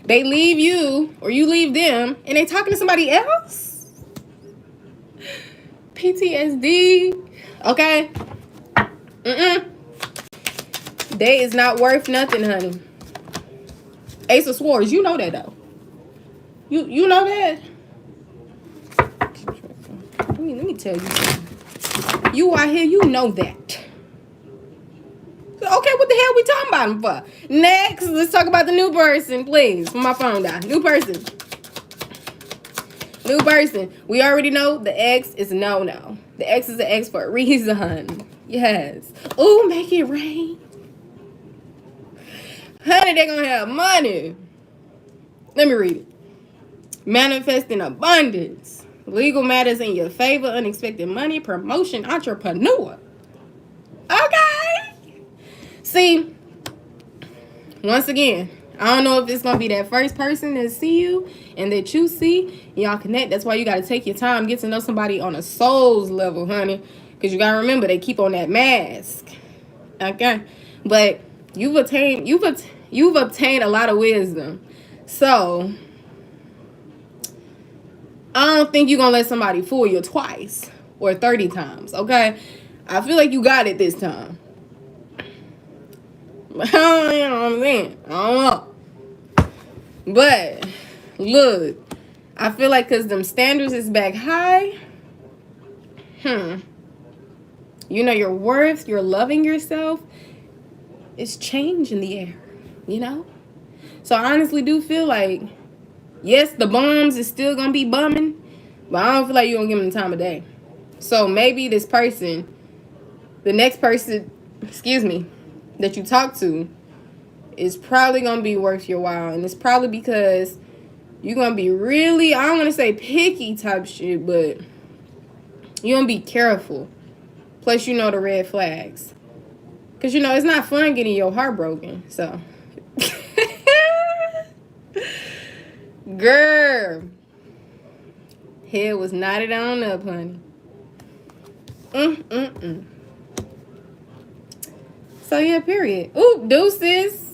They leave you, or you leave them, and they talking to somebody else? PTSD. Okay? They is not worth nothing, honey. Ace of Swords, you know that though. You know that? Let me tell you something. You out here, you know that. Okay, what the hell we talking about him for? Next, let's talk about the new person, please. When my phone died. New person. New person. We already know the ex is a no-no. The ex is an ex for a reason. Yes. Ooh, make it rain. Honey, they're gonna have money. Let me read it. Manifest in abundance. Legal matters in your favor. Unexpected money. Promotion. Entrepreneur. Okay. See, once again, I don't know if it's going to be that first person that see you and that you see. Y'all connect. That's why you got to take your time. Get to know somebody on a soul's level, honey. Because you got to remember, they keep on that mask. Okay. But You've obtained a lot of wisdom. So I don't think you're gonna let somebody fool you twice or 30 times, okay? I feel like you got it this time. You know what I'm saying? I don't know. But look, I feel like because them standards is back high, you know your worth, you're loving yourself, it's change in the air, you know? So I honestly do feel like, yes, the bombs is still gonna be bumming, but I don't feel like you're gonna give them the time of day. So maybe this person, the next person, that you talk to is probably gonna be worth your while. And it's probably because you're gonna be really, I don't wanna say picky type shit, but you're gonna be careful. Plus, you know the red flags. Because, you know, it's not fun getting your heart broken. So, girl, head was knotted on up, honey. So, yeah, period. Ooh, deuces.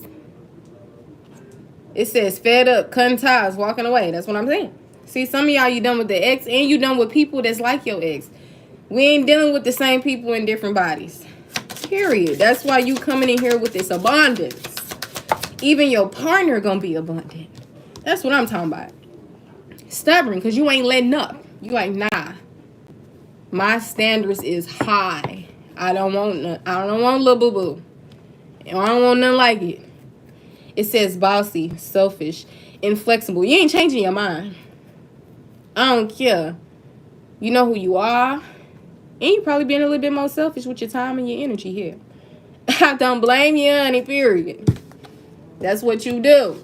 It says fed up, cutting ties, walking away. That's what I'm saying. See, some of y'all, you done with the ex, and you done with people that's like your ex. We ain't dealing with the same people in different bodies. Period. That's why you coming in here with this abundance. Even your partner gonna be abundant. That's what I'm talking about. Stubborn, because you ain't letting up. You like, nah. My standards is high. I don't want little boo-boo. I don't want nothing like it. It says bossy, selfish, inflexible. You ain't changing your mind. I don't care. You know who you are. And you probably being a little bit more selfish with your time and your energy here. I don't blame you, honey, period. That's what you do.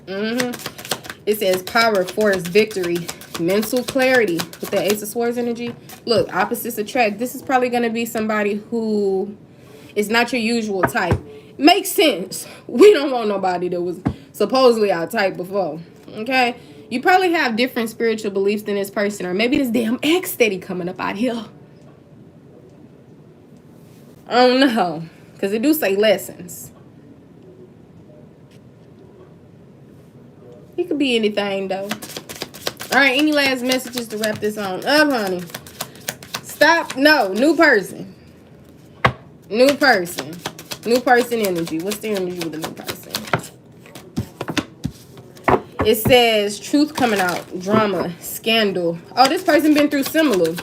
It says power, force, victory, mental clarity with the Ace of Swords energy. Look, opposites attract. This is probably going to be somebody who is not your usual type. Makes sense. We don't want nobody that was supposedly our type before. Okay? You probably have different spiritual beliefs than this person, or maybe this damn ex steady coming up out here. I don't know, because it do say lessons. It could be anything, though. All right, any last messages to wrap this on up, honey? Stop. No, new person. New person. New person energy. What's the energy with the new person? It says truth coming out, drama, scandal. Oh, this person been through similar.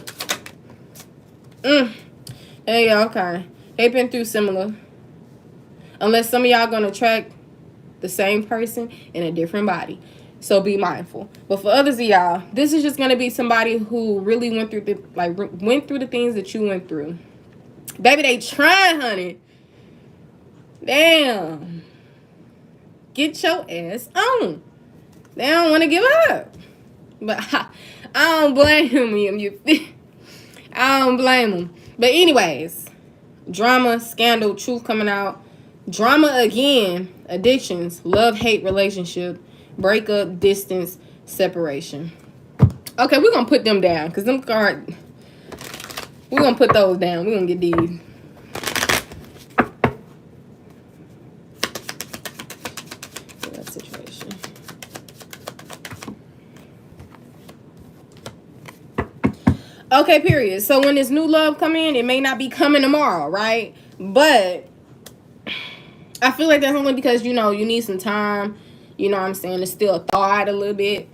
Hey, okay. They've been through similar. Unless some of y'all gonna attract the same person in a different body. So be mindful. But for others of y'all, this is just gonna be somebody who really went through the things that you went through. Baby, they trying, honey. Damn. Get your ass on. They don't want to give up. But I don't blame them. I don't blame them. But anyways, drama, scandal, truth coming out. Drama again, addictions, love, hate, relationship, breakup, distance, separation. Okay, we're going to put them down because them cards, we're going to put those down. We're going to get these. Situation. Okay, period. So when this new love come in, it may not be coming tomorrow, right? But I feel like that's only because, you know, you need some time. You know what I'm saying? To still thaw out a little bit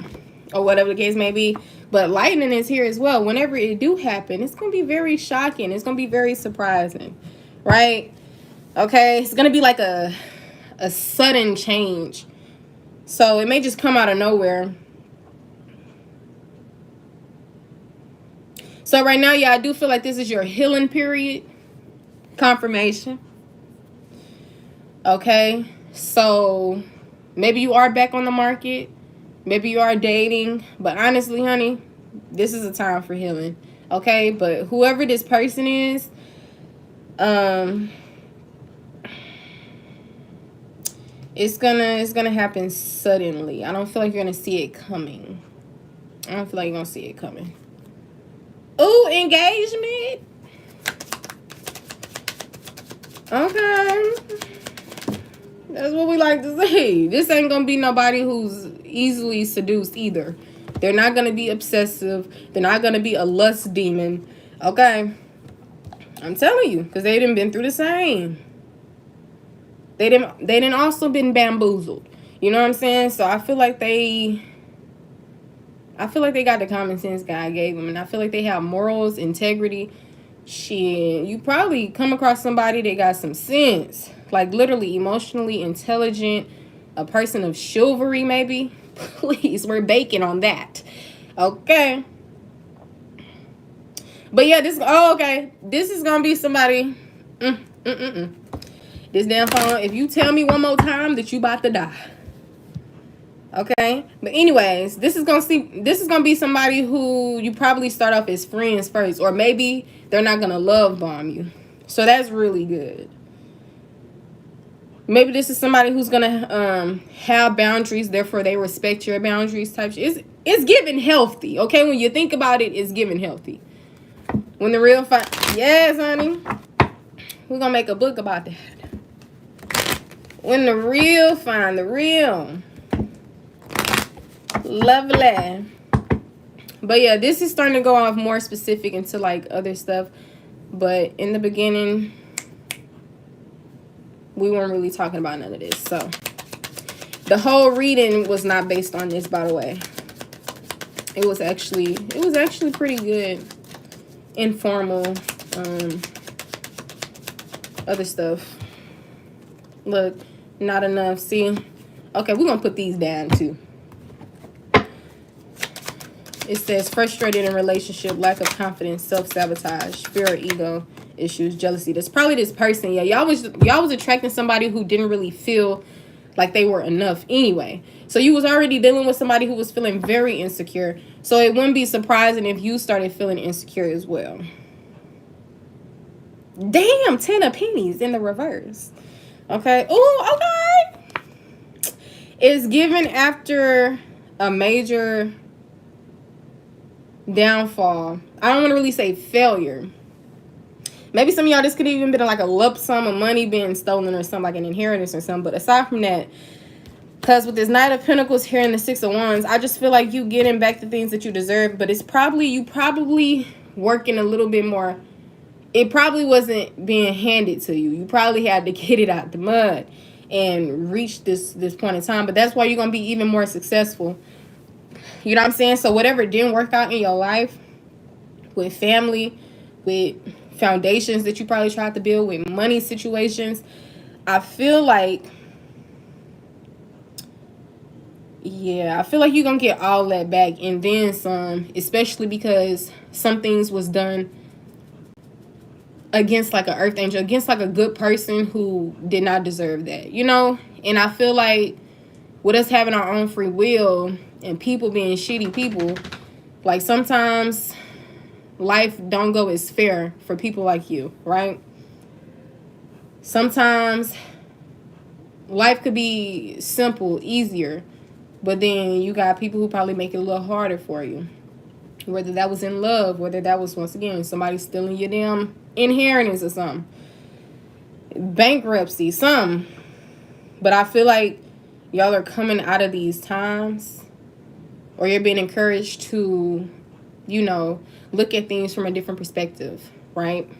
or whatever the case may be. But lightning is here as well. Whenever it do happen, it's going to be very shocking. It's going to be very surprising, right? Okay, it's going to be like a sudden change. So it may just come out of nowhere. So right now, yeah, I do feel like this is your healing period. Confirmation. Okay, so maybe you are back on the market. Maybe you are dating. But honestly, honey, this is a time for healing. Okay, but whoever this person is, it's gonna happen suddenly. I don't feel like you're gonna see it coming. I don't feel like you're gonna see it coming. Ooh, engagement. Okay. That's what we like to say. This ain't gonna be nobody who's easily seduced either. They're not gonna be obsessive. They're not gonna be a lust demon. Okay? I'm telling you, because they done been through the same. They didn't also been bamboozled. You know what I'm saying? So I feel like they got the common sense God gave them, and I feel like they have morals, integrity. Shit, you probably come across somebody that got some sense, like literally emotionally intelligent, a person of chivalry maybe. Please, we're baking on that. Okay. But yeah, okay. This is gonna be somebody. This damn phone, if you tell me one more time that you about to die. Okay? But anyways, this is gonna be somebody who you probably start off as friends first. Or maybe they're not gonna love bomb you. So that's really good. Maybe this is somebody who's gonna have boundaries, therefore they respect your boundaries type shit. It's giving healthy, okay? When you think about it, it's giving healthy. When the real yes, honey. We're gonna make a book about that. When the real find the real. Lovely. But yeah, this is starting to go off more specific into like other stuff. But in the beginning, we weren't really talking about none of this. So the whole reading was not based on this, by the way. It was actually pretty good. Informal. Other stuff. Look, not enough. See? Okay, we're gonna put these down too. It says frustrated in relationship, lack of confidence, self-sabotage, fear or ego issues, jealousy. That's probably this person. Yeah, y'all was attracting somebody who didn't really feel like they were enough anyway. So you was already dealing with somebody who was feeling very insecure. So it wouldn't be surprising if you started feeling insecure as well. Damn, 10 of pennies in the reverse. Okay. Oh, okay. It's given after a major downfall. I don't want to really say failure. Maybe some of y'all, this could even been like a lump sum of money being stolen or something, like an inheritance or something. But aside from that, because with this Knight of Pentacles here and the Six of Wands, I just feel like you getting back the things that you deserve. But it's probably, you probably working a little bit more. It probably wasn't being handed to you. You probably had to get it out the mud and reach this point in time. But that's why you're going to be even more successful. You know what I'm saying? So whatever didn't work out in your life, with family, with foundations that you probably tried to build, with money situations, I feel like, yeah, I feel like you're going to get all that back and then some, especially because some things was done against like an earth angel, against like a good person who did not deserve that, you know? And I feel like with us having our own free will and people being shitty people, like sometimes life don't go as fair for people like you, right? Sometimes life could be simple, easier, but then you got people who probably make it a little harder for you. Whether that was in love, whether that was, once again, somebody stealing your damn inheritance or something. Bankruptcy, something. But I feel like y'all are coming out of these times, or you're being encouraged to, you know, look at things from a different perspective, right?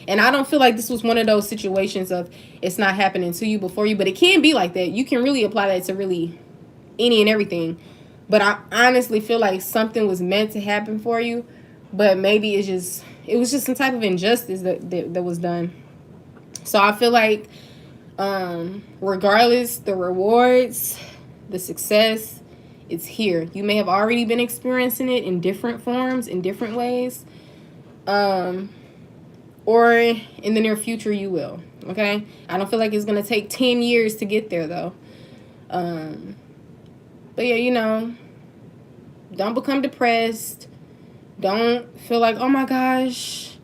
And I don't feel like this was one of those situations of it's not happening to you before you, but it can be like that. You can really apply that to really any and everything. But I honestly feel like something was meant to happen for you, but maybe it was just some type of injustice that was done. So I feel like regardless, the rewards, the success, it's here. You may have already been experiencing it in different forms, in different ways. Or in the near future you will. Okay? I don't feel like it's going to take 10 years to get there though. But yeah, you know, don't become depressed. Don't feel like, oh my gosh,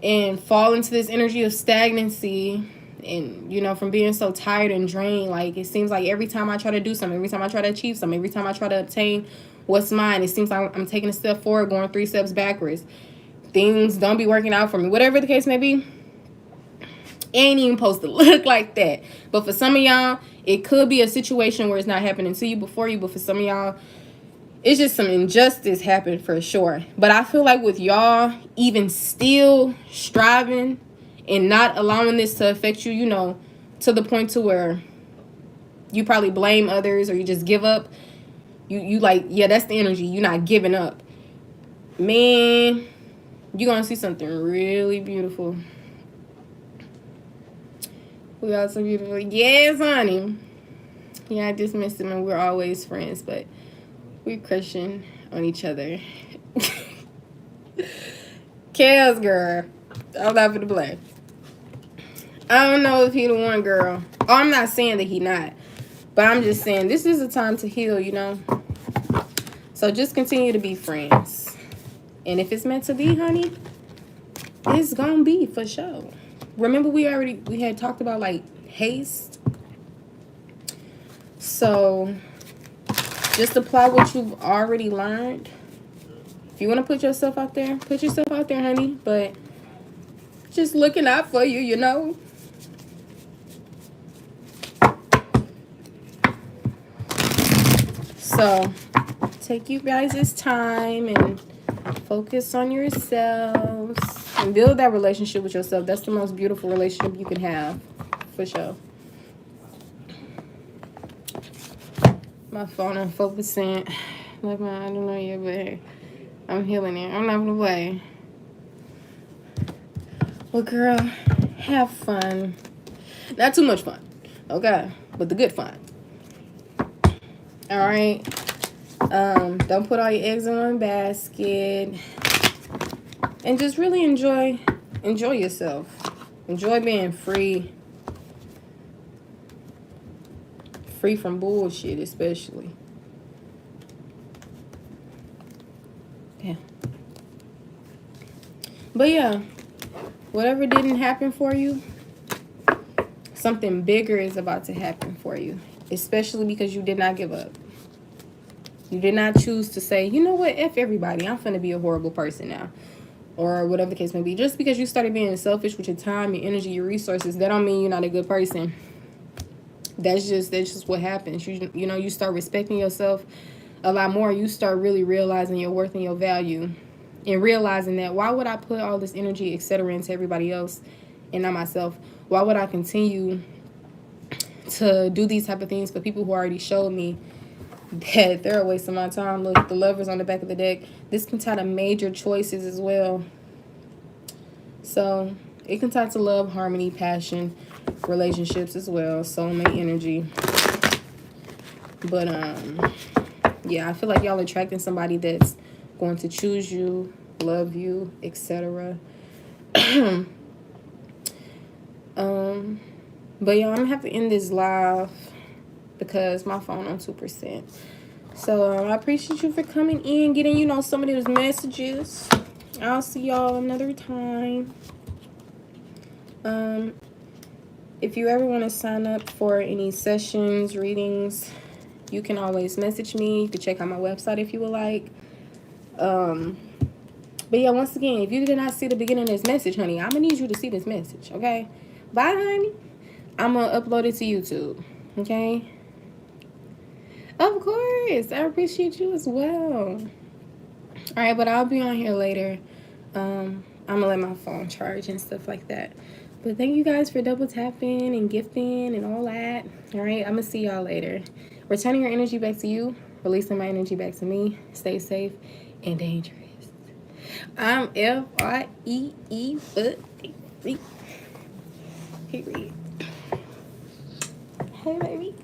and fall into this energy of stagnancy. And, you know, from being so tired and drained, like it seems like every time I try to do something, every time I try to achieve something, every time I try to obtain what's mine, it seems like I'm taking a step forward, going 3 steps backwards. Things don't be working out for me, whatever the case may be. It ain't even supposed to look like that. But for some of y'all, it could be a situation where it's not happening to you before you. But for some of y'all, it's just some injustice happened for sure. But I feel like with y'all even still striving and not allowing this to affect you, you know, to the point to where you probably blame others or you just give up. You like, yeah, that's the energy. You're not giving up. Man, you're going to see something really beautiful. We are so beautiful. Yes, honey. Yeah, I dismissed him and we're always friends, but we're crushing on each other. Chaos girl. I'm not gonna play. I don't know if he the one, girl. Oh, I'm not saying that he not. But I'm just saying this is a time to heal, you know. So just continue to be friends. And if it's meant to be, honey, it's gonna be for sure. Remember we had talked about like haste. So just apply what you've already learned. If you want to put yourself out there, honey. But just looking out for you, you know. So take you guys' time and focus on yourselves and build that relationship with yourself. That's the most beautiful relationship you can have, for sure. My phone on 4%. Like, I don't know yet, but I'm healing it. I'm not gonna play. Well, girl, have fun. Not too much fun, okay? But the good fun. All right. Don't put all your eggs in one basket. And just really enjoy yourself. Enjoy being free. Free from bullshit, especially. Yeah. But yeah, whatever didn't happen for you, something bigger is about to happen for you. Especially because you did not give up. You did not choose to say, you know what, F everybody, I'm finna be a horrible person now. Or whatever the case may be. Just because you started being selfish with your time, your energy, your resources, that don't mean you're not a good person. That's just what happens. You know, you start respecting yourself a lot more. You start really realizing your worth and your value. And realizing that, why would I put all this energy, etc., into everybody else and not myself? Why would I continue to do these type of things for people who already showed me that they're a waste of my time? Look, the lovers on the back of the deck. This can tie to major choices as well. So it can tie to love, harmony, passion, relationships as well, soulmate energy. But yeah, I feel like y'all attracting somebody that's going to choose you, love you, etc. But y'all, I'm gonna have to end this live because my phone on 2%. So I appreciate you for coming in, getting, you know, some of those messages. I'll see y'all another time. If you ever want to sign up for any sessions, readings, you can always message me. You can check out my website if you would like. But yeah, once again, if you did not see the beginning of this message, honey, I'm gonna need you to see this message, okay? Bye, honey. I'm gonna upload it to YouTube, okay? Of course, I appreciate you as well. All right, but I'll be on here later. I'm gonna let my phone charge and stuff like that. But thank you guys for double tapping and gifting and all that. All right, I'm gonna see y'all later. Returning your energy back to you, releasing my energy back to me. Stay safe and dangerous. I'm F-R-E-E. Period. Hey, baby.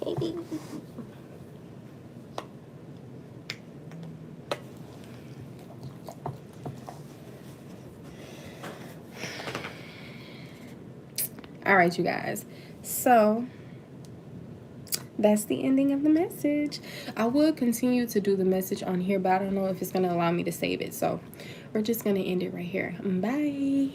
Hey, baby. All right, you guys. So that's the ending of the message. I will continue to do the message on here, but I don't know if it's going to allow me to save it. So we're just going to end it right here. Bye.